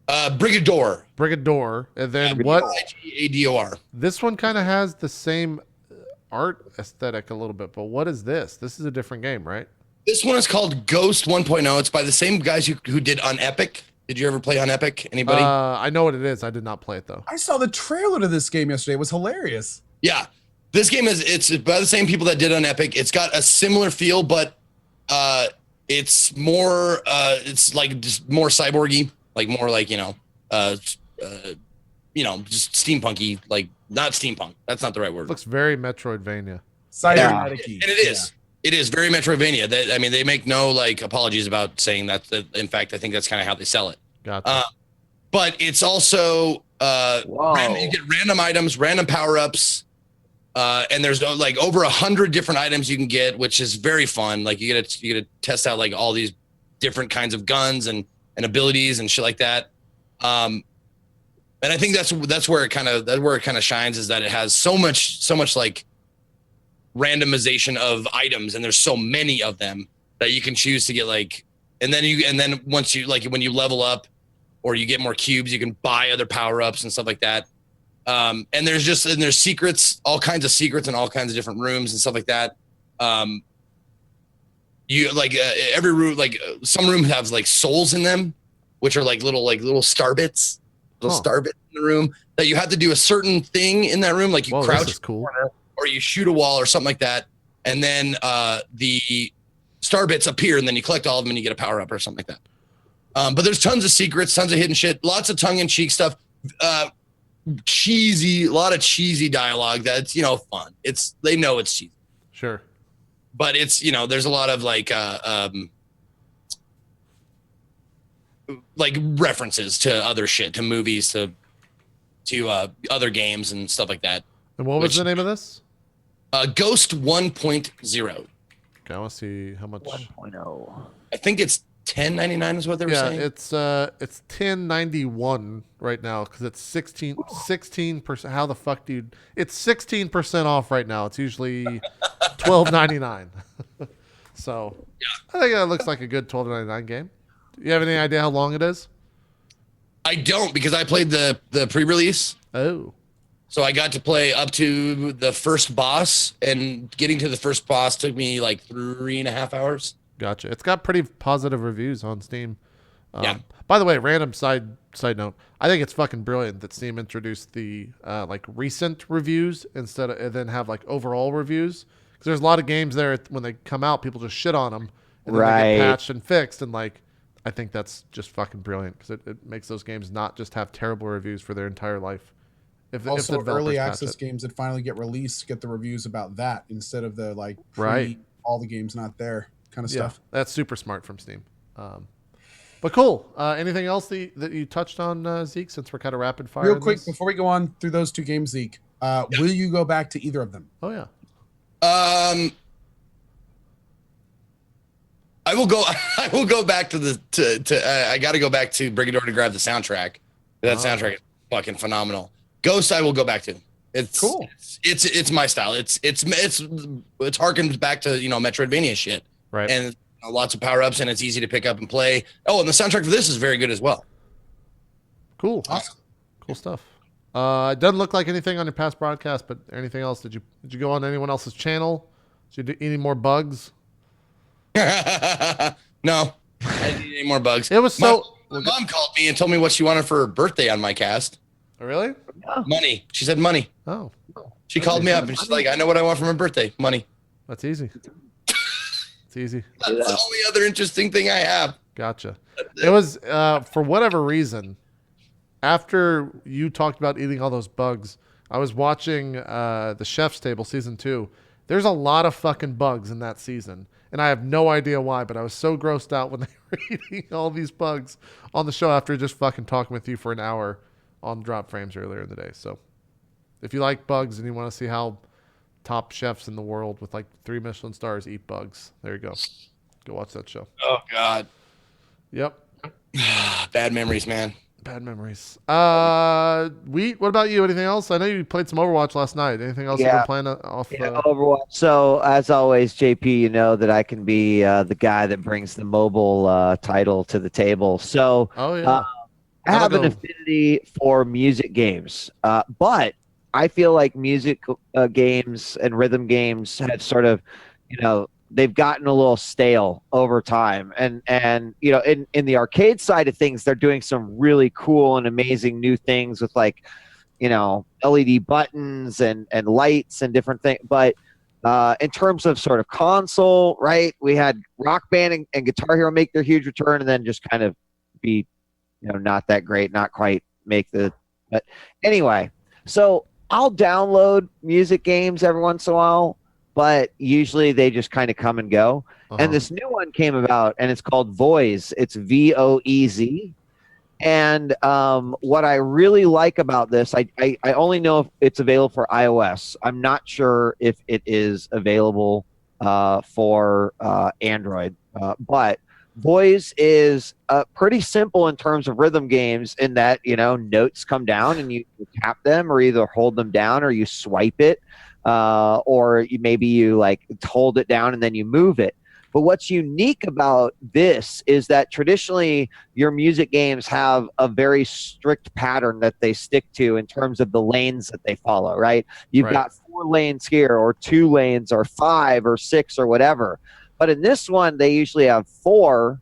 Brigador.
Brigador. And then
Yeah,
what?
Brigador.
This one kind of has the same art aesthetic a little bit, but what is this? This is a different game, right?
This one is called Ghost 1.0. It's by the same guys who did Unepic. Did you ever play Unepic? Anybody?
I know what it is. I did not play it though.
I saw the trailer to this game yesterday. It was hilarious.
Yeah. This game it's by the same people that did Unepic. It's got a similar feel, but it's more it's like just more cyborgy, like more like, just steampunky, like not steampunk. That's not the right word.
Looks very Metroidvania.
Cybernetic.
And it is. It is very Metroidvania. They make no like apologies about saying that. In fact, I think that's kind of how they sell it.
Gotcha.
But it's also you get random items, random power-ups, and there's like over 100 different items you can get, which is very fun. Like you get to test out like all these different kinds of guns and abilities and shit like that. And I think that's where it kind of shines, is that it has so much like randomization of items, and there's so many of them that you can choose to get like, and then once you like when you level up or you get more cubes, you can buy other power-ups and stuff like that. And there's secrets, all kinds of secrets in all kinds of different rooms and stuff like that. You like every room, like some rooms have like souls in them, which are like little star bits, star bits in the room that you have to do a certain thing in that room, like you crouch
this is cool.
or you shoot a wall or something like that, and then the star bits appear, and then you collect all of them and you get a power up or something like that. But there's tons of secrets, tons of hidden shit, lots of tongue-in-cheek stuff, a lot of cheesy dialogue that's fun. They know it's cheesy,
Sure.
but it's there's a lot of like references to other shit, to movies, to other games and stuff like that.
And what was the name of this?
Ghost 1.0.
Okay, I want to see how much.
1.0.
I think it's $10.99 is what they were saying.
It's $10.91 right now because it's 16%. How the fuck, dude? It's 16% off right now. It's usually $12.99. So I think that looks like a good $12.99 game. Do you have any idea how long it is?
I don't, because I played the pre-release.
Oh.
So I got to play up to the first boss, and getting to the first boss took me like 3.5 hours.
Gotcha. It's got pretty positive reviews on Steam.
Yeah.
By the way, random side note, I think it's fucking brilliant that Steam introduced the like recent reviews instead of, and then have like overall reviews, because there's a lot of games there when they come out, people just shit on them and then they get patched and fixed, and like I think that's just fucking brilliant because it makes those games not just have terrible reviews for their entire life. If the
Also,
developers
early
patch
access
it.
games that finally get released get the reviews about that instead of the like
Right.
all the games not there kind of stuff.
That's super smart from Steam. But cool. Anything else that you touched on, Zeke, since we're kind of rapid fire?
Real quick, before we go on through those two games, Zeke, will you go back to either of them?
Oh, yeah.
I will go. I will go back to I got to go back to Brigador to grab the soundtrack. That soundtrack is fucking phenomenal. Ghost, I will go back to. It's
cool.
It's my style. It's harkens back to Metroidvania shit.
Right.
And lots of power ups, and it's easy to pick up and play. Oh, and the soundtrack for this is very good as well.
Cool.
Awesome.
Cool stuff. It doesn't look like anything on your past broadcast, but anything else? Did you go on anyone else's channel? Did you do any more bugs?
No, I didn't need any more bugs.
It was so.
My mom called me and told me what she wanted for her birthday on my cast.
Oh, really?
Money. She said money.
Oh,
She called me up and she's like, I know what I want for my birthday. Money.
that's easy. It's easy.
That's the only other interesting thing I have.
Gotcha. It was for whatever reason. After you talked about eating all those bugs, I was watching the Chef's Table season 2. There's a lot of fucking bugs in that season, and I have no idea why. But I was so grossed out when they were eating all these bugs on the show after just fucking talking with you for an hour on Drop Frames earlier in the day. So, if you like bugs and you want to see how top chefs in the world with like 3 Michelin stars eat bugs, there you go. Go watch that show.
Oh God.
Yep.
Bad memories, man.
Bad memories. Wheat, what about you? Anything else? I know you played some Overwatch last night. Anything else you've been playing off?
Overwatch. So, as always, JP, you know that I can be the guy that brings the mobile title to the table. So,
oh, yeah.
I have an affinity for music games, but I feel like music games and rhythm games have sort of, they've gotten a little stale over time. And in the arcade side of things, they're doing some really cool and amazing new things with like, LED buttons and lights and different things. But in terms of sort of console, right, we had Rock Band and Guitar Hero make their huge return and then just kind of be, not that great, not quite make the. But anyway, so I'll download music games every once in a while, but usually they just kind of come and go. And this new one came about, and it's called Voiz. It's VOEZ. And what I really like about this, I only know if it's available for iOS. I'm not sure if it is available for Android. But Voiz is pretty simple in terms of rhythm games in that, notes come down and you tap them or either hold them down or you swipe it or maybe you like hold it down and then you move it. But what's unique about this is that traditionally your music games have a very strict pattern that they stick to in terms of the lanes that they follow, right? You've got 4 lanes here or 2 lanes or 5 or 6 or whatever. But in this one, they usually have 4,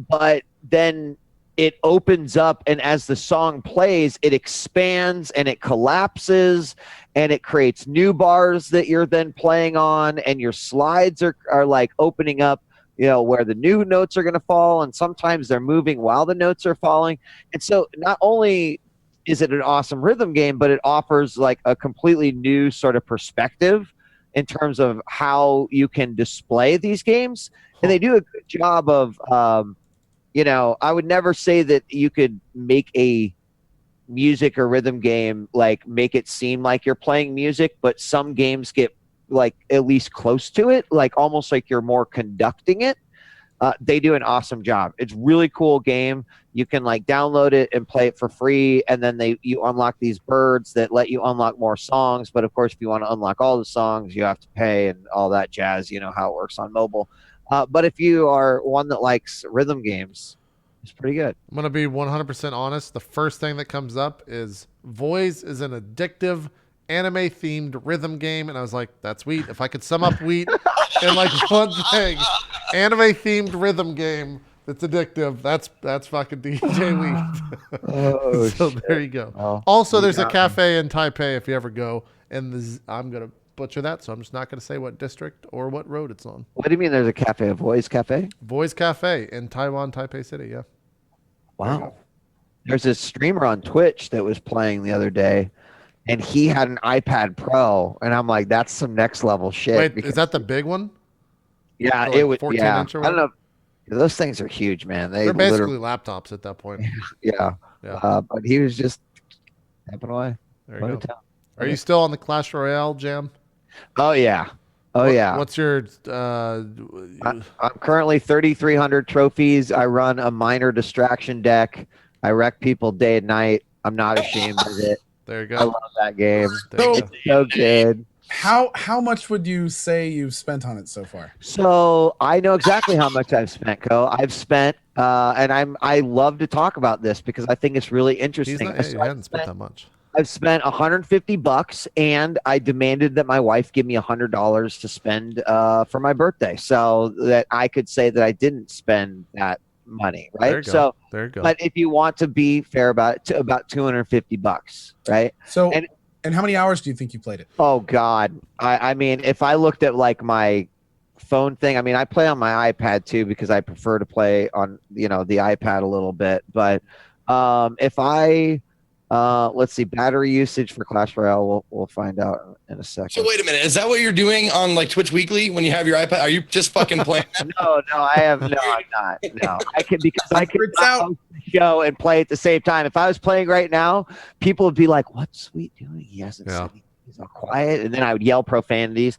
but then it opens up, and as the song plays, it expands and it collapses, and it creates new bars that you're then playing on, and your slides are like opening up, where the new notes are going to fall, and sometimes they're moving while the notes are falling. And so not only is it an awesome rhythm game, but it offers like a completely new sort of perspective in terms of how you can display these games. And they do a good job of, I would never say that you could make a music or rhythm game, like make it seem like you're playing music, but some games get like at least close to it, like almost like you're more conducting it. They do an awesome job. It's really cool game. You can like download it and play it for free, and then you unlock these birds that let you unlock more songs. But of course, if you want to unlock all the songs, you have to pay and all that jazz. You know how it works on mobile. But if you are one that likes rhythm games, it's pretty good.
I'm going to be 100% honest. The first thing that comes up is Voiz is an addictive anime-themed rhythm game. And I was like, that's Wheat. If I could sum up Wheat in like one thing, anime-themed rhythm game that's addictive, that's fucking DJ Wheat.
Oh,
so
shit.
there you go.
Oh,
Also, there's a cafe in Taipei if you ever go. And I'm going to butcher that, so I'm just not going to say what district or what road it's on.
What do you mean there's a cafe, a Voiz Cafe?
Voiz Cafe in Taiwan, Taipei City, yeah.
Wow. There's this streamer on Twitch that was playing the other day, and he had an iPad Pro, and I'm like, that's some next level shit.
Wait, is that the big one?
Yeah,
like
it was.
14
Yeah,
inch or
I don't know. Those things are huge, man.
They're basically laptops at that point.
Yeah. But he was just tapping away.
There you go. Are you still on the Clash Royale jam?
Oh yeah. Yeah.
What's your?
I'm currently 3,300 trophies. I run a minor distraction deck. I wreck people day and night. I'm not ashamed of it.
There you go.
I love that game.
There you
It's so good.
How much would you say you've spent on it so far?
So I know exactly how much I've spent, Co. I've spent, and I love to talk about this because I think it's really interesting.
He hasn't spent that much.
I've spent $150, and I demanded that my wife give me $100 to spend for my birthday, so that I could say that I didn't spend that money, right?
There you go.
So
there you go.
but if you want to be fair about it, to about $250, right?
So and how many hours do you think you played it?
Oh God, I mean, if I looked at like my phone thing, I mean, I play on my iPad too because I prefer to play on the iPad a little bit. But if I let's see, battery usage for Clash Royale, we'll find out in a second.
So wait a minute, is that what you're doing on like Twitch Weekly when you have your iPad? Are you just fucking playing that?
No, I'm not. No, I can host the show and play at the same time. If I was playing right now, people would be like, "What's Sweet doing? He hasn't said anything. He's all quiet," and then I would yell profanities.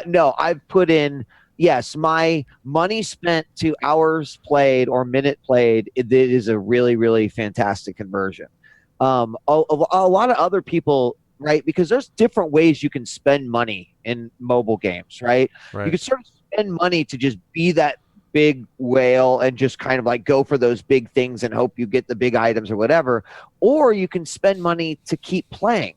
No, I've put in. Yes, my money spent to hours played or minute played. It is a really, really fantastic conversion. A lot of other people, right? Because there's different ways you can spend money in mobile games, right? You can sort of spend money to just be that big whale and just kind of like go for those big things and hope you get the big items or whatever. Or you can spend money to keep playing,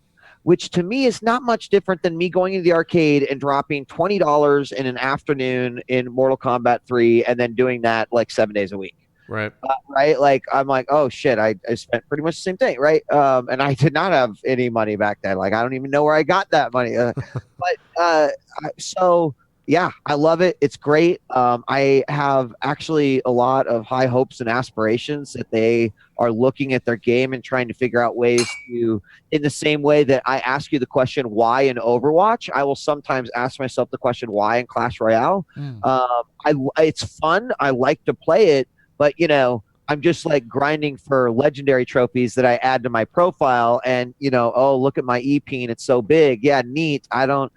which to me is not much different than me going into the arcade and dropping $20 in an afternoon in Mortal Kombat 3 and then doing that like 7 days a week.
Right.
Right. Like, I'm like, oh shit, I spent pretty much the same thing. Right. And I did not have any money back then. Like, I don't even know where I got that money. So yeah, I love it. It's great. I have actually a lot of high hopes and aspirations that they are looking at their game and trying to figure out ways to, in the same way that I ask you the question why in Overwatch, I will sometimes ask myself the question why in Clash Royale. It's fun. I like to play it, but I'm just like grinding for legendary trophies that I add to my profile, and oh, look at my EP, it's so big. Yeah, neat. I'm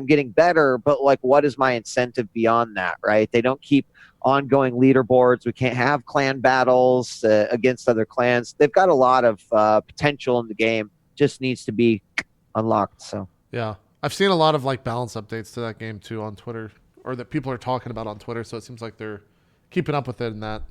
getting better, but like, what is my incentive beyond that? Right? They don't keep ongoing leaderboards. We can't have clan battles against other clans. They've got a lot of potential in the game. Just needs to be unlocked. So
yeah, I've seen a lot of like balance updates to that game too on Twitter, or that people are talking about on Twitter. So it seems like they're keeping up with it in that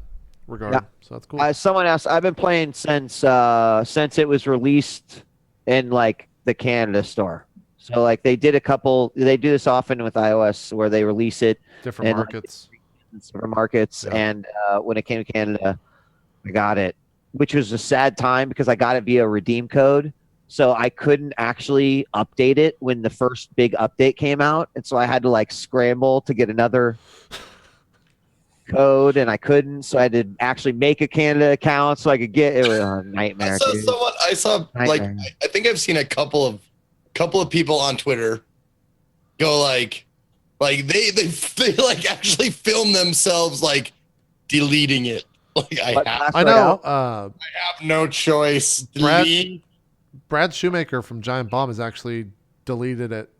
regard. Yeah. So that's cool.
Someone asked, I've been playing since it was released in like the Canada store. So like they do this often with iOS where they release it
different markets.
Different markets. Yeah. And when it came to Canada, I got it, which was a sad time because I got it via redeem code. So I couldn't actually update it when the first big update came out. And so I had to like scramble to get another code, and I couldn't, so I had to actually make a Canada account so I could get it. Was a nightmare.
I think I've seen a couple of people on Twitter go like they like actually film themselves like deleting it. Like I
know.
I have no choice.
Brad Shoemaker from Giant Bomb has actually deleted it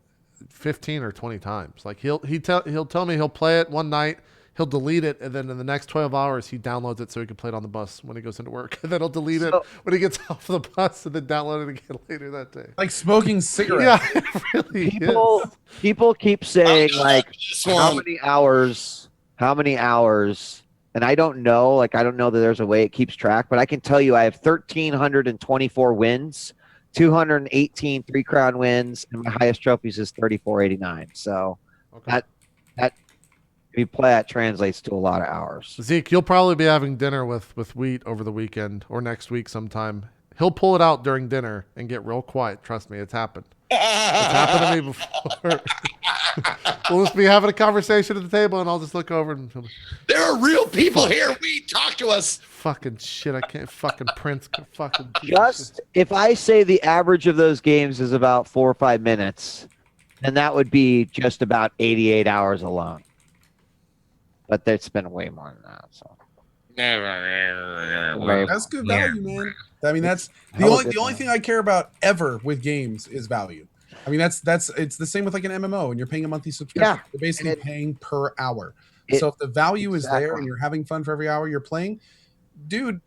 15 or 20 times. Like he'll tell me he'll play it one night, he'll delete it, and then in the next 12 hours, he downloads it so he can play it on the bus when he goes into work. And then he'll delete it when he gets off the bus and then download it again later that day.
Like smoking cigarettes.
Yeah, it really is.
People keep saying, like, how many hours, and I don't know that there's a way it keeps track, but I can tell you I have 1,324 wins, 218 3-crown wins, and my highest trophies is 3,489. So that if you play, that translates to a lot of hours.
Zeke, you'll probably be having dinner with Wheat over the weekend or next week sometime. He'll pull it out during dinner and get real quiet. Trust me, it's happened. It's happened to me before. We'll just be having a conversation at the table, and I'll just look over and
there are real people here. Wheat, talk to us.
Fucking shit! I can't fucking Prince. Fucking
just if I say the average of those games is about 4 or 5 minutes, then that would be just about 88 hours alone. But it's been way more than that. So
that's good value, man. I mean, that's the only thing I care about ever with games is value. I mean, it's the same with like an MMO, and you're paying a monthly subscription.
Yeah.
You're basically paying per hour. So if the value is there and you're having fun for every hour you're playing, dude,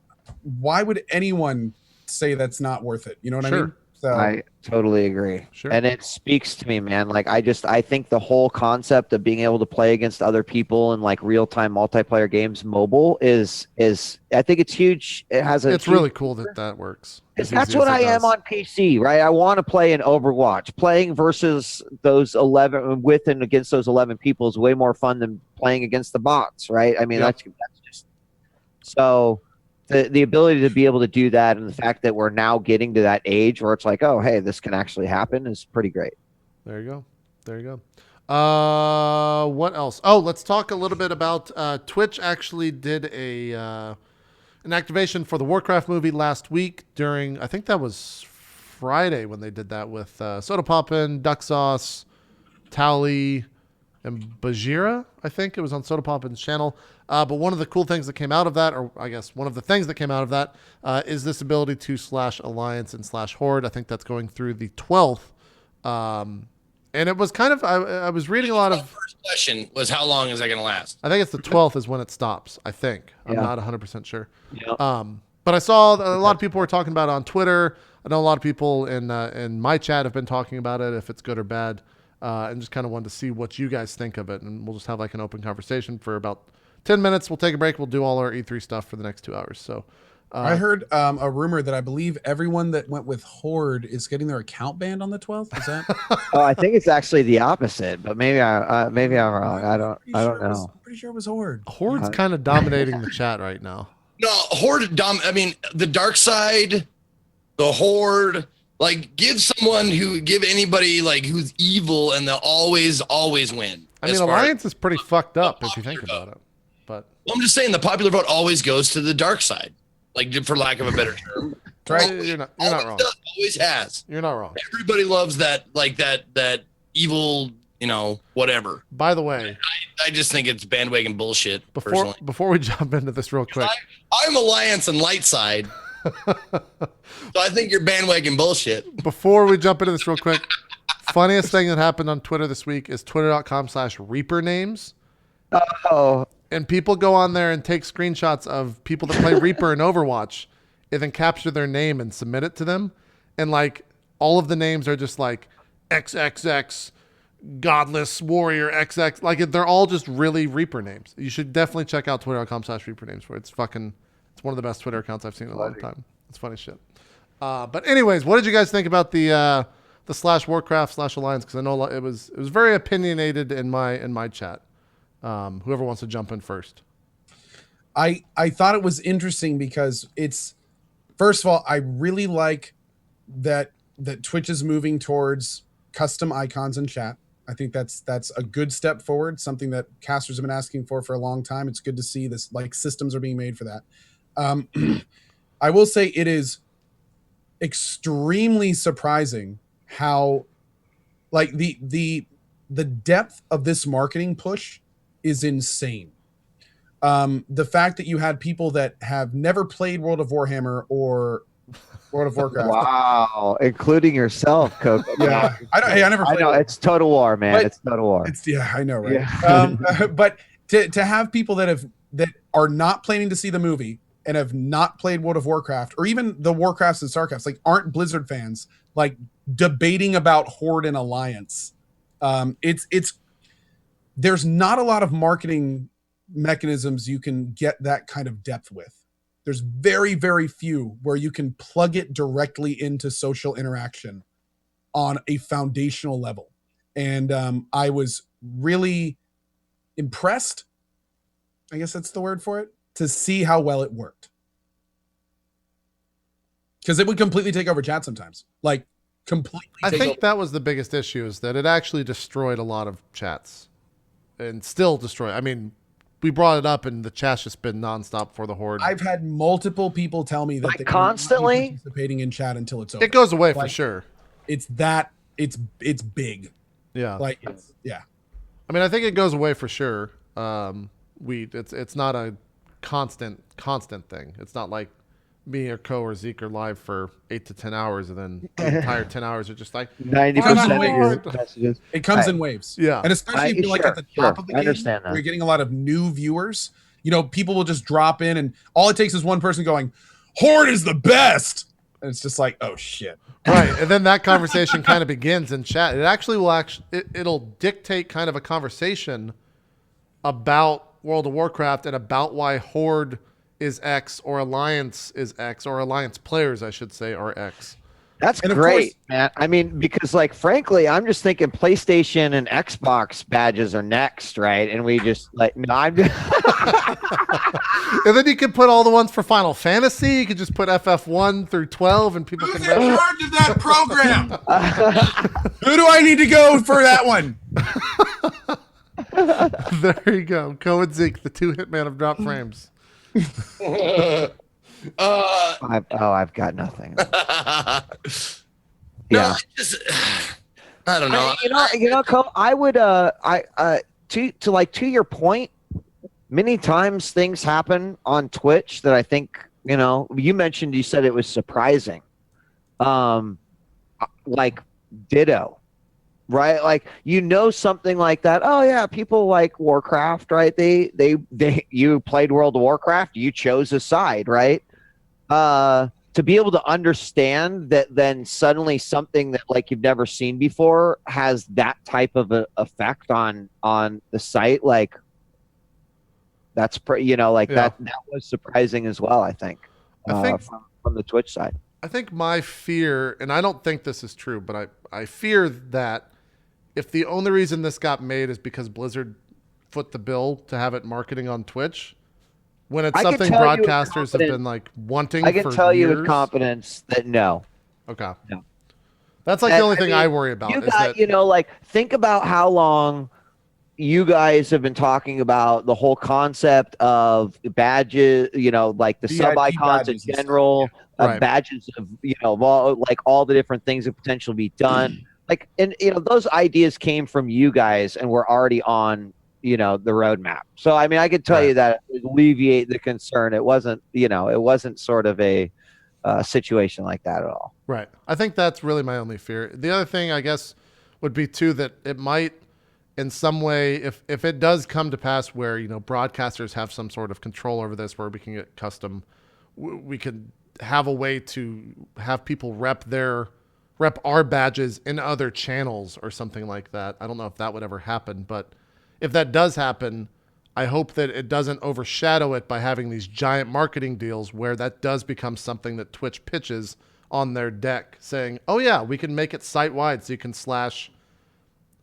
why would anyone say that's not worth it? You know what I mean? So
I totally agree.
Sure.
And it speaks to me, man. Like I think the whole concept of being able to play against other people in like real-time multiplayer games mobile is I think it's huge. It's
really cool that works.
That's what I am on PC, right? I want to play in Overwatch. Playing versus those 11 with and against those 11 people is way more fun than playing against the bots, right? I mean, that's just so. The ability to be able to do that, and the fact that we're now getting to that age where it's like, oh, hey, this can actually happen, is pretty great.
There you go. What else? Oh, let's talk a little bit about Twitch. Actually, did an activation for the Warcraft movie last week during, I think that was Friday when they did that with Soda Poppin', Duck Sauce, Towley, and Bajira. I think it was on Soda Poppin's channel. But one of the cool things that came out of that, or I guess one of the things that came out of that, is this ability to /alliance and /horde. I think that's going through the 12th. And it was kind of, I was reading a lot of...
First question was, how long is that going to last?
I think it's the 12th is when it stops, I think. I'm not 100% sure.
Yeah.
But I saw a lot of people were talking about it on Twitter. I know a lot of people in my chat have been talking about it, if it's good or bad. And just kind of wanted to see what you guys think of it. And we'll just have like an open conversation for about 10 minutes. We'll take a break. We'll do all our E3 stuff for the next 2 hours. So
I heard a rumor that I believe everyone that went with Horde is getting their account banned on the 12th. Is that?
Oh, I think it's actually the opposite, but maybe I'm wrong. I don't know.
I'm pretty sure it was Horde.
Horde's kind of dominating the chat right now.
No, Horde. I mean, the dark side, the Horde. Like, give anybody like who's evil, and they'll always win.
I mean, Alliance is pretty fucked up if you think about it. But
well, I'm just saying the popular vote always goes to the dark side, like for lack of a better term.
Right?
You're not wrong.
Always has.
You're not wrong.
Everybody loves that, like that evil, whatever.
By the way,
I just think it's bandwagon bullshit.
Before we jump into this real quick,
I'm Alliance and light side. So I think you're bandwagon bullshit.
Before we jump into this real quick, funniest thing that happened on Twitter this week is twitter.com/Reaper names.
Oh.
And people go on there and take screenshots of people that play Reaper in Overwatch and then capture their name and submit it to them. And like all of the names are just like XXX, Godless Warrior XX. Like they're all just really Reaper names. You should definitely check out twitter.com/Reaper names for it. It's one of the best Twitter accounts I've seen in a long time. It's funny shit. But anyways, what did you guys think about the /Warcraft/Alliance? Because I know it was very opinionated in my chat. Whoever wants to jump in first.
I thought it was interesting because it's, first of all, I really like that Twitch is moving towards custom icons in chat. I think that's a good step forward, something that casters have been asking for a long time. It's good to see this, like, systems are being made for that. I will say it is extremely surprising how, like, the depth of this marketing push is insane. The fact that you had people that have never played World of Warhammer or World of Warcraft.
Wow, including yourself, Coco.
Yeah, I never played.
I know, it's Total War, man.
But
it's Total War.
Yeah, I know, right?
Yeah.
But to have people that are not planning to see the movie and have not played World of Warcraft or even the Warcrafts and Starcrafts, like aren't Blizzard fans, like debating about Horde and Alliance. It's there's not a lot of marketing mechanisms you can get that kind of depth with. There's very, very few where you can plug it directly into social interaction on a foundational level. And I was really impressed, I guess that's the word for it, to see how well it worked. Because it would completely take over chat sometimes. Like, completely
I think that was the biggest issue, is that it actually destroyed a lot of chats. And still destroy. I mean, we brought it up, and the chat's just been nonstop for the Horde.
I've had multiple people tell me that
like
they
constantly
are not participating in chat until it's over.
It goes away
like,
for sure.
It's big.
Yeah.
Like, yeah.
I mean, I think it goes away for sure. It's not a constant thing. It's not like me or Co or Zeke are live for 8 to 10 hours, and then the entire 10 hours are just like
90% of your messages.
It comes in waves.
Yeah.
And especially if you're like at the top of the game,
understand that.
where you're getting a lot of new viewers, people will just drop in, and all it takes is one person going, Horde is the best. And it's just like, oh shit.
Right. And then that conversation kind of begins in chat. It'll dictate kind of a conversation about World of Warcraft and about why Horde is X or Alliance is X, or Alliance players, I should say, are X.
That's
And of
great,
course-
man. I mean, because like, frankly, I'm just thinking PlayStation and Xbox badges are next, right? And we just like, no, I'm
And then you can put all the ones for Final Fantasy. You could just put FF1 through 12, and people can.
charge of that program? Who do I need to go for that one?
There you go. Co and Zeke, the two hitman of drop frames.
I've got nothing.
No,
Yeah.
I don't know.
Cole, I would to your point, many times things happen on Twitch that I think, you mentioned, you said it was surprising. Like Ditto, right? Like, something like that. Oh yeah, people like Warcraft, right? You played World of Warcraft, you chose a side, right? To be able to understand that then suddenly something that like you've never seen before has that type of a effect on the site, like that's that was surprising as well, I think.
I think
from the Twitch side.
I think my fear, and I don't think this is true, but I fear that if the only reason this got made is because Blizzard foot the bill to have it marketing on Twitch, when it's
I can
something
tell you with
broadcasters have been like wanting
I can
for
tell you with
years.
confidence that no.
Okay.
No.
That's like the only thing I worry about.
You
is
got,
that,
like, think about how long you guys have been talking about the whole concept of badges, like the sub
VIP
icons in
badges and
general,
stuff. Yeah. Right.
badges of, of all the different things that potentially be done. Like, and those ideas came from you guys and were already on, the roadmap. So, I mean, I could tell you that it would alleviate the concern. It wasn't, it wasn't sort of a situation like that at all.
Right. I think that's really my only fear. The other thing, I guess, would be too that it might, in some way, if it does come to pass where broadcasters have some sort of control over this, where we can get custom, we could have a way to have people rep our badges in other channels or something like that. I don't know if that would ever happen, but if that does happen, I hope that it doesn't overshadow it by having these giant marketing deals where that does become something that Twitch pitches on their deck, saying, oh yeah, we can make it site-wide so you can slash,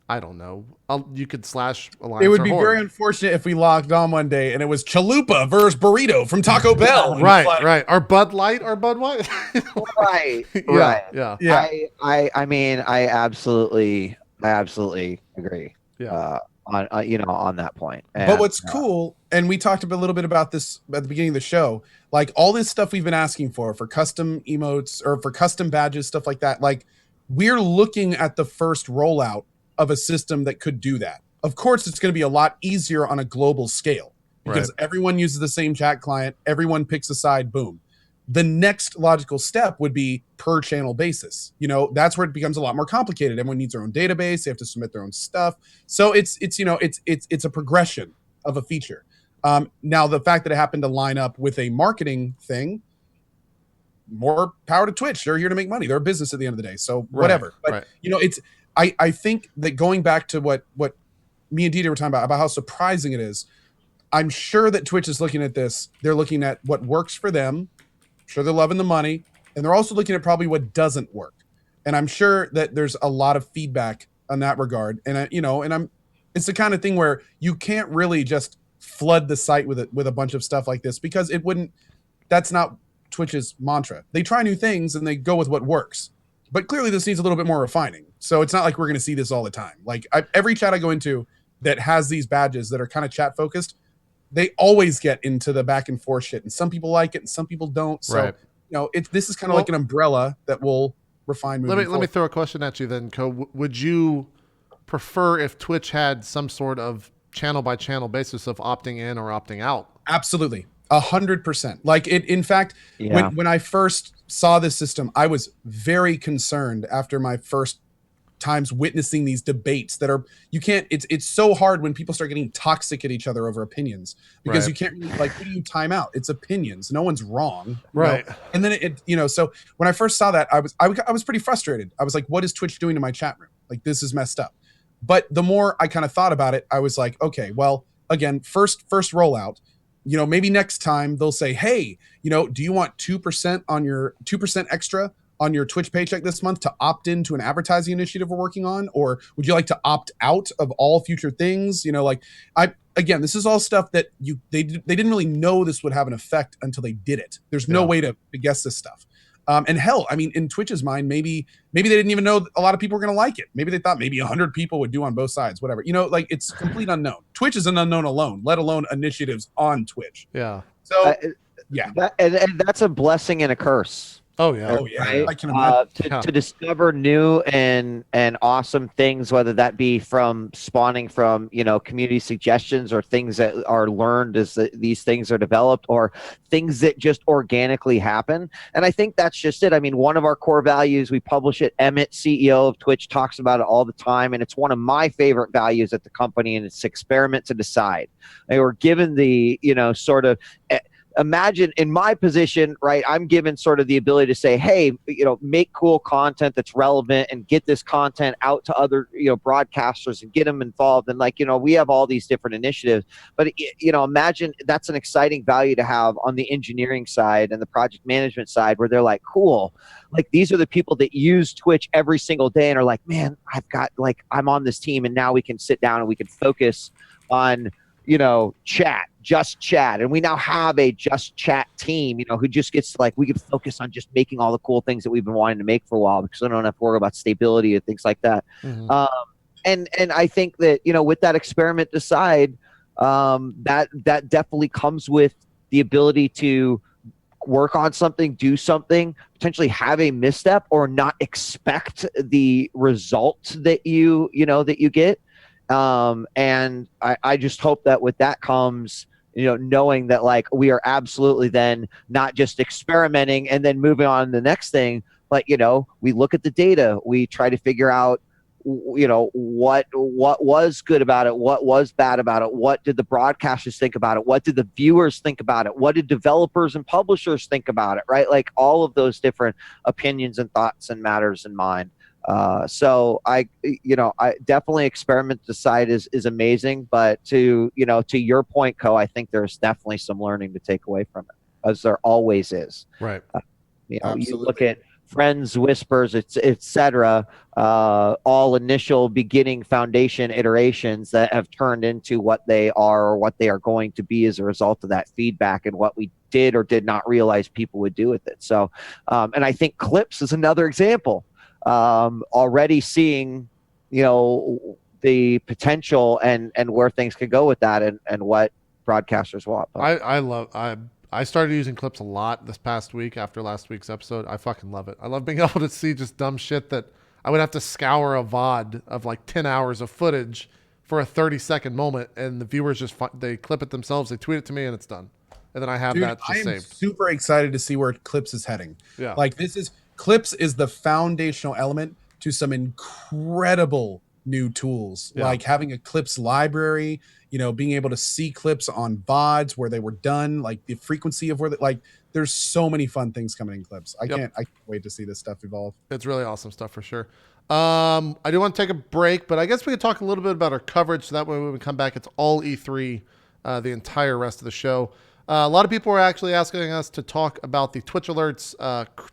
I don't know, you could slash Alliance.
It would
or
be
Horde.
very unfortunate if we logged on one day and it was Chalupa versus Burrito from Taco Bell. And
Right,
it's like,
right. Our Bud Light or Bud White.
Right,
Yeah,
right.
Yeah.
I mean, I absolutely agree.
Yeah.
On that point.
But what's cool, and we talked a little bit about this at the beginning of the show, like all this stuff we've been asking for custom emotes or for custom badges, stuff like that. Like, we're looking at the first rollout of a system that could do that. Of course, it's going to be a lot easier on a global scale because everyone uses the same chat client, everyone picks a side, boom. The next logical step would be per channel basis. That's where it becomes a lot more complicated. Everyone needs their own database. They have to submit their own stuff. So it's a progression of a feature. Now, the fact that it happened to line up with a marketing thing, more power to Twitch. They're here to make money. They're a business at the end of the day. So whatever. But I think that going back to what me and Dieter were talking about how surprising it is, I'm sure that Twitch is looking at this. They're looking at what works for them. Sure, they're loving the money, and they're also looking at probably what doesn't work. And I'm sure that there's a lot of feedback on that regard. And it's the kind of thing where you can't really just flood the site with a bunch of stuff like this because that's not Twitch's mantra. They try new things and they go with what works. But clearly this needs a little bit more refining. So it's not like we're going to see this all the time. Like every chat I go into that has these badges that are kind of chat focused, they always get into the back and forth shit, and some people like it and some people don't. So this is kind of like an umbrella that will refine.
Let me throw a question at you then, Co. Would you prefer if Twitch had some sort of channel by channel basis of opting in or opting out?
Absolutely, 100%. Like it. In fact, when I first saw this system, I was very concerned after my first times witnessing these debates that are it's so hard when people start getting toxic at each other over opinions because you can't really, like, who do you time out? It's opinions, no one's wrong, right? And then so when I first saw that, I was pretty frustrated. I was like, what is Twitch doing to my chat room? Like, this is messed up. But the more I kind of thought about it, I was like, okay, well, again, first rollout, maybe next time they'll say, hey, do you want 2% on your 2% extra on your Twitch paycheck this month to opt into an advertising initiative we're working on? Or would you like to opt out of all future things? Again, this is all stuff that they didn't really know this would have an effect until they did it. There's no way to guess this stuff. And hell, I mean, in Twitch's mind, maybe they didn't even know a lot of people were going to like it. Maybe they thought maybe 100 people would do on both sides, whatever. It's complete unknown. Twitch is an unknown alone, let alone initiatives on Twitch.
Yeah.
So,
and that's a blessing and a curse.
Oh yeah,
right?
I can imagine.
To discover new and awesome things, whether that be from spawning from community suggestions or things that are learned as these things are developed, or things that just organically happen. And I think that's just it. I mean, one of our core values, we publish it. Emmett, CEO of Twitch, talks about it all the time, and it's one of my favorite values at the company, and it's experiment to decide. And we're given the sort of imagine in my position, right, I'm given sort of the ability to say, hey, make cool content that's relevant and get this content out to other, broadcasters and get them involved. And we have all these different initiatives, but imagine that's an exciting value to have on the engineering side and the project management side, where they're like, cool, like these are the people that use Twitch every single day and are like, man, I'm on this team, and now we can sit down and we can focus on just chat, and we now have a just chat team who just gets we can focus on just making all the cool things that we've been wanting to make for a while, because I don't have to worry about stability and things like that. And I think that with that experiment aside, that definitely comes with the ability to work on something, do something, potentially have a misstep or not expect the result that you get. And I just hope that with that comes, knowing that we are absolutely then not just experimenting and then moving on to the next thing, but, we look at the data, we try to figure out, what was good about it, what was bad about it, what did the broadcasters think about it, what did the viewers think about it, what did developers and publishers think about it, right? All of those different opinions and thoughts and matters in mind. So I definitely experiment to decide is amazing, but to your point, Ko, I think there's definitely some learning to take away from it, as there always is.
Right.
You look at Friends, Whispers, etc. All initial beginning foundation iterations that have turned into what they are or what they are going to be as a result of that feedback and what we did or did not realize people would do with it. So, and I think Clips is another example. Already seeing, the potential and where things could go with that and what broadcasters want. But
I started using Clips a lot this past week after last week's episode. I fucking love it. I love being able to see just dumb shit that I would have to scour a VOD of 10 hours of footage for a 30-second moment, and the viewers just they clip it themselves, they tweet it to me, and it's done. And then I have that just saved.
I'm super excited to see where Clips is heading.
Yeah.
Clips is the foundational element to some incredible new tools, like having a Clips library, being able to see clips on VODs where they were done, the frequency of where there's so many fun things coming in Clips. I can't wait to see this stuff evolve.
It's really awesome stuff for sure. I do want to take a break, but I guess we could talk a little bit about our coverage, so that way when we come back, it's all E3, the entire rest of the show. A lot of people were actually asking us to talk about the Twitch Alerts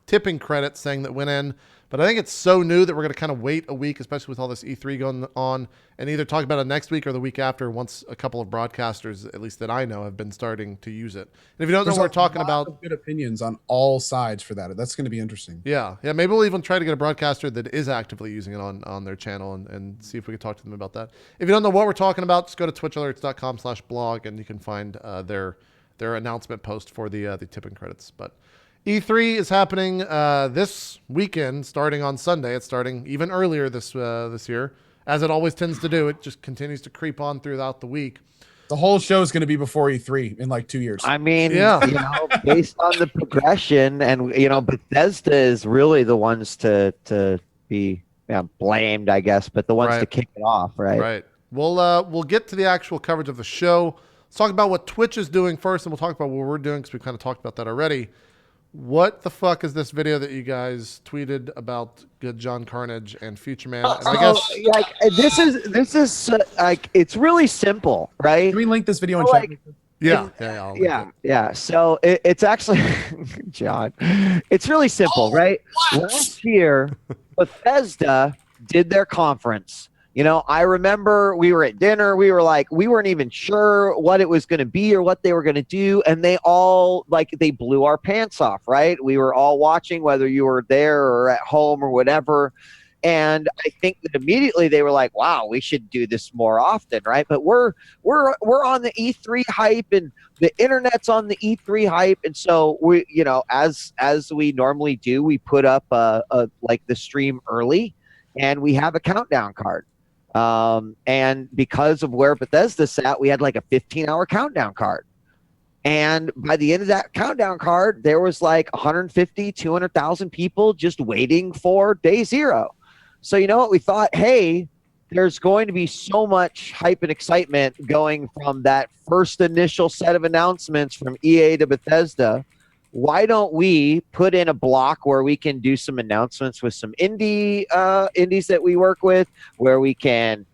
tipping credits, saying that went in. But I think it's so new that we're going to kind of wait a week, especially with all this E3 going on, and either talk about it next week or the week after, once a couple of broadcasters, at least that I know, have been starting to use it. And if you don't know what we're talking about,
good opinions on all sides for that. That's going to be interesting.
Yeah. Maybe we'll even try to get a broadcaster that is actively using it on their channel and see if we can talk to them about that. If you don't know what we're talking about, just go to twitchalerts.com/blog and you can find their announcement post for the tipping credits. But E3 is happening this weekend, starting on Sunday. It's starting even earlier this year, as it always tends to do. It just continues to creep on throughout the week.
The whole show is going to be before E3 in 2 years.
I mean, based on the progression, and Bethesda is really the ones to be blamed, I guess, but the ones to kick it off, right?
Right. We'll get to the actual coverage of the show. Let's talk about what Twitch is doing first, and we'll talk about what we're doing because we've kind of talked about that already. What the fuck is this video that you guys tweeted about good CohhCarnage and Future Man? And I guess
this is it's really simple, right?
Can we link this video in chat?
Yeah.
So it's actually, John, it's really simple, right? Last year, Bethesda did their conference. I remember we were at dinner. We weren't even sure what it was going to be or what they were going to do. And they all, they blew our pants off, right? We were all watching, whether you were there or at home or whatever. And I think that immediately they were like, wow, we should do this more often, right? But we're on the E3 hype, and the internet's on the E3 hype. And so we, as we normally do, we put up the stream early, and we have a countdown card. And because of where Bethesda sat, we had a 15-hour countdown card. And by the end of that countdown card, there was 150, 200,000 people just waiting for day zero. So you know what? We thought, hey, there's going to be so much hype and excitement going from that first initial set of announcements from EA to Bethesda. Why don't we put in a block where we can do some announcements with some indies that we work with, where we can,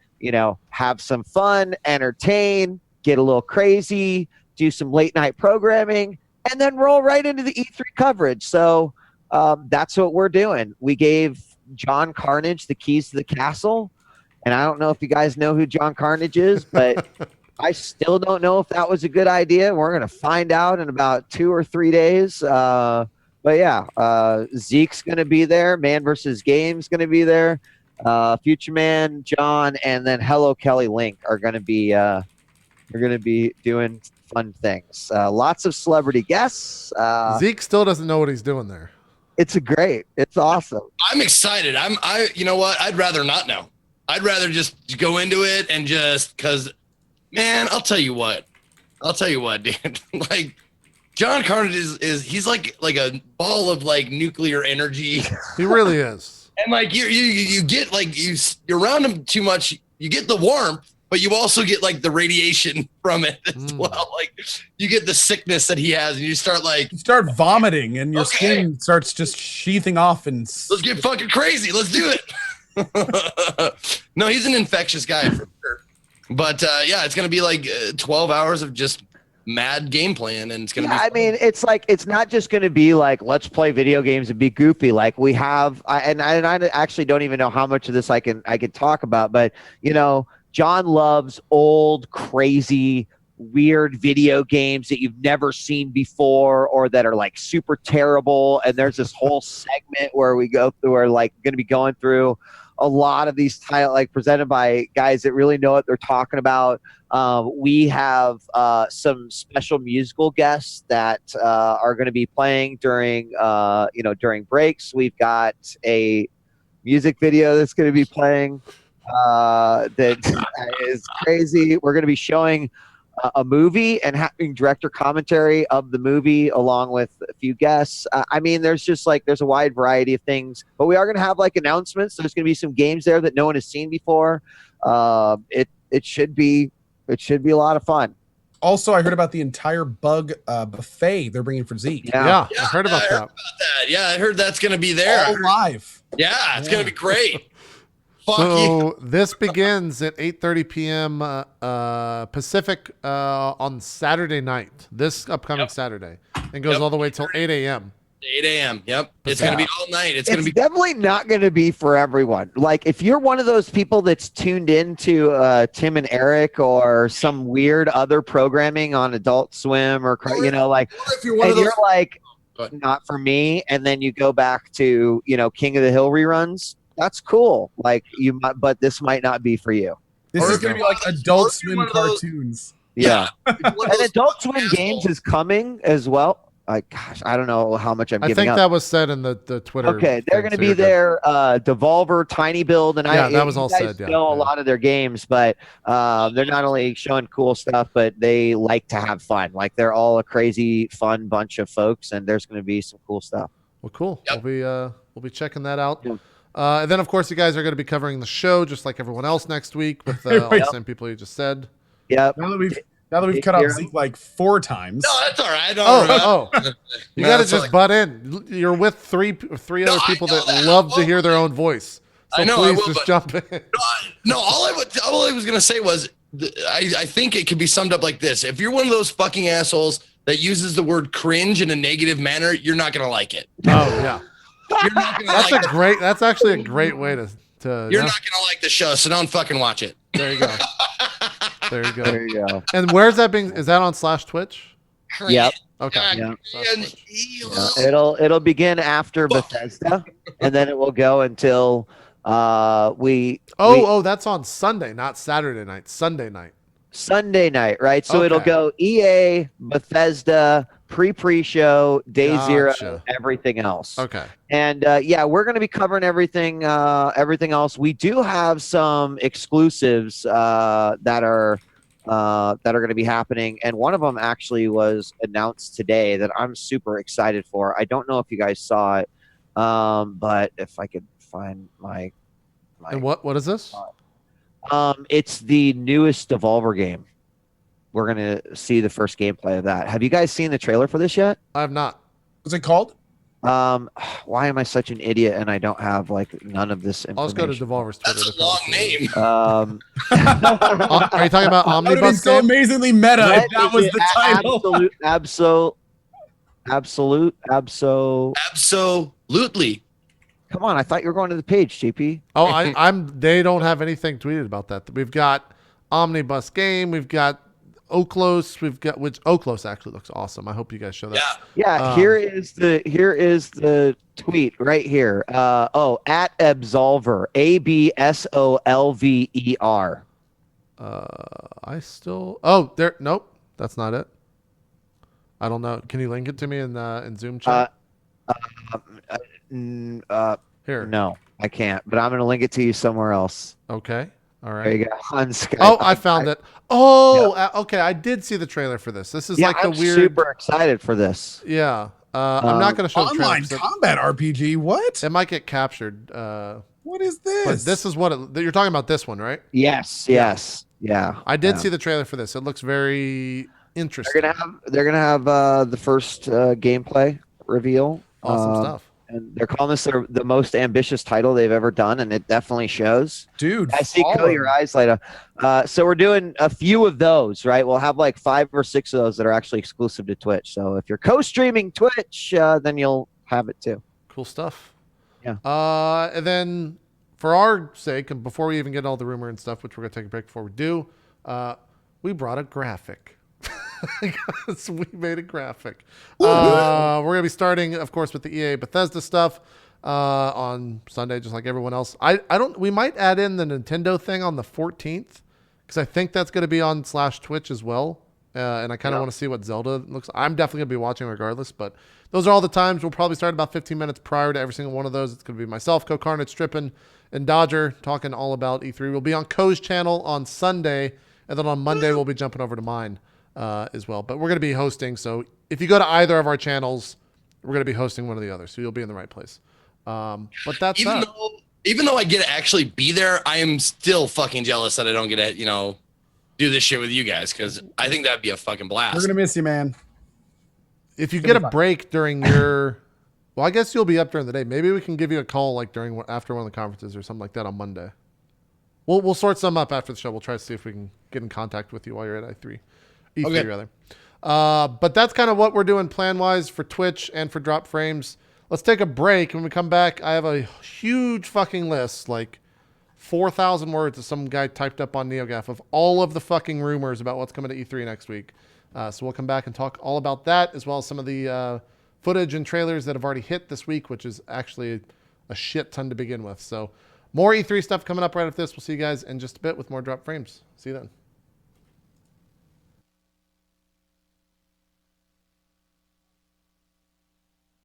have some fun, entertain, get a little crazy, do some late night programming, and then roll right into the E3 coverage. So that's what we're doing. We gave John Carnage the keys to the castle. And I don't know if you guys know who John Carnage is, but I still don't know if that was a good idea. We're going to find out in about 2 or 3 days. But yeah, Zeke's going to be there. Man vs. Game's going to be there. Future Man, John, and then Hello Kelly Link are going to be doing fun things. Lots of celebrity guests.
Zeke still doesn't know what he's doing there.
It's great. It's awesome.
I'm excited. You know what? I'd rather not know. I'd rather just go into it and because, man, I'll tell you what, dude. Like, John Carnage he's like a ball of like nuclear energy.
He really is.
And like you get like you're around him too much. You get the warmth, but you also get like the radiation from it as well. Like you get the sickness that he has, and you start
vomiting, and your skin starts just sheathing off. And
let's get fucking crazy. Let's do it. No, he's an infectious guy for sure. But yeah, it's gonna be like 12 hours of just mad gameplay, and it's gonna be fun.
I mean, it's like it's not just gonna be like let's play video games and be goofy. Like we have, I actually don't even know how much of this I can talk about, but John loves old, crazy, weird video games that you've never seen before or that are like super terrible. And there's this whole segment where we're like going to be going through a lot of these titles, like presented by guys that really know what they're talking about. We have some special musical guests that are going to be playing during breaks. We've got a music video that's going to be playing that is crazy. We're going to be showing a movie and having director commentary of the movie along with a few guests. I mean, there's a wide variety of things, but we are going to have like announcements. There's going to be some games there that no one has seen before. It should be a lot of fun.
Also, I heard about the entire bug buffet they're bringing for Zeke.
Yeah, I heard about that.
Yeah, I heard that's going to be there.
All live.
Yeah, it's going to be great.
So this begins at 8:30 p.m. Pacific on Saturday night, this upcoming Saturday, and goes all the way till 8 a.m.
8 a.m. Yep. It's going to be all night. It's going to be
definitely not going to be for everyone. Like if you're one of those people that's tuned into Tim and Eric or some weird other programming on Adult Swim or like,
if you're one of those,
you're like, not for me, and then you go back to King of the Hill reruns. That's cool. Like you might, but this might not be for you.
This is going to be like Adult Swim cartoons.
Yeah. And Adult Swim Games is coming as well. Gosh, I don't know how much I'm giving up.
I think that was said in the Twitter.
Okay, they're going to be there. Devolver, Tiny Build, and
that was all said.
Yeah, know a lot of their games, but they're not only showing cool stuff, but they like to have fun. Like they're all a crazy, fun bunch of folks, and there's going to be some cool stuff.
Well, cool.
Yep.
We'll be checking that out.
Yeah.
And then, of course, you guys are going to be covering the show just like everyone else next week with all the same people you just said.
Yep.
Now that we've cut off Zeke like 4 times.
No, that's all right.
You got to just butt in. You're with three other people that love to hear their own voice. So
I know,
please just jump in.
No, all I was going to say was I think it could be summed up like this. If you're one of those fucking assholes that uses the word cringe in a negative manner, you're not going to like it.
Oh, yeah.
You're not gonna
That's actually a great way to
You're not going to like the show, so don't fucking watch it.
There you go. There you go.
There you go.
And where's that being? Is that on /Twitch?
Yep.
Okay.
Yeah. It'll begin after Bethesda, and then it will go until
that's on Sunday, not Saturday night. Sunday night.
Sunday night, right? So
Okay.
it'll go EA, Bethesda, pre-show, day
Gotcha.
0, everything else.
Okay.
And we're going to be covering everything else. We do have some exclusives that are going to be happening, and one of them actually was announced today that I'm super excited for. I don't know if you guys saw it, but if I could find my
And what is this?
It's the newest Devolver game. We're gonna see the first gameplay of that. Have you guys seen the trailer for this yet?
I have not.
What's it called?
Why am I such an idiot and I don't have like none of this
I'll just go to
information?
Devolver's Twitter.
That's
to
a long
find it.
name.
Are you talking about
That would have been
Omnibus
so
game?
amazingly meta
What
if that
is
was
it?
the title.
Absolutely.
Come on, I thought you were going to the page, JP.
Oh, I'm. They don't have anything tweeted about that. We've got Omnibus game. We've got Oklos. We've got which Oklos actually looks awesome. I hope you guys show that.
Yeah.
Yeah, here is the tweet right here. At Absolver, ABSOLVER.
I still. Oh, there. Nope, that's not it. I don't know. Can you link it to me in Zoom chat? Here.
No, I can't. But I'm gonna link it to you somewhere else.
Okay. All right.
There you go. On Skype.
Oh, I found it. Oh, okay. I did see the trailer for this. This is
Yeah,
like the
I'm
weird.
super excited for this.
Yeah. I'm not going to show the trailer.
Online
'cause
combat RPG. What?
It might get captured.
What is this?
But this is what you're talking about. This one, right?
Yes. Yeah.
I did
Yeah.
see the trailer for this. It looks very interesting.
They're gonna have the first gameplay reveal.
Awesome stuff.
And they're calling this the most ambitious title they've ever done, and it definitely shows.
Dude,
I see
follow.
Kill Your Eyes later. So we're doing a few of those, right? We'll have like 5 or 6 of those that are actually exclusive to Twitch. So if you're co-streaming Twitch, then you'll have it too.
Cool stuff.
Yeah.
And then for our sake, and before we even get all the rumor and stuff, which we're going to take a break before we do, we brought a graphic. Guys, we made a graphic. We're going to be starting, of course, with the EA Bethesda stuff on Sunday, just like everyone else. We might add in the Nintendo thing on the 14th because I think that's going to be on /Twitch as well. And I kind of want to see what Zelda looks like. I'm definitely going to be watching regardless, but those are all the times. We'll probably start about 15 minutes prior to every single one of those. It's going to be myself, CohhCarnage, Strippin, and Dodger talking all about E3. We'll be on Coh's channel on Sunday, and then on Monday we'll be jumping over to mine as well. But we're going to be hosting, so if you go to either of our channels, we're going to be hosting one or the other, so you'll be in the right place. But that's
even though I get to actually be there, I am still fucking jealous that I don't get to, do this shit with you guys, because I think that'd be a fucking blast.
We're gonna miss you, man.
If you get a break during your, well, I guess you'll be up during the day. Maybe we can give you a call like after one of the conferences or something like that on Monday. We'll sort some up after the show. We'll try to see if we can get in contact with you while you're at E3
Okay.
rather. But that's kind of what we're doing plan wise for Twitch and for Drop Frames. Let's take a break. When we come back, I have a huge fucking list, like 4,000 words that some guy typed up on NeoGAF of all of the fucking rumors about what's coming to E3 next week. So we'll come back and talk all about that, as well as some of the footage and trailers that have already hit this week, which is actually a shit ton to begin with. So more E3 stuff coming up right after this. We'll see you guys in just a bit with more Drop Frames. See you then.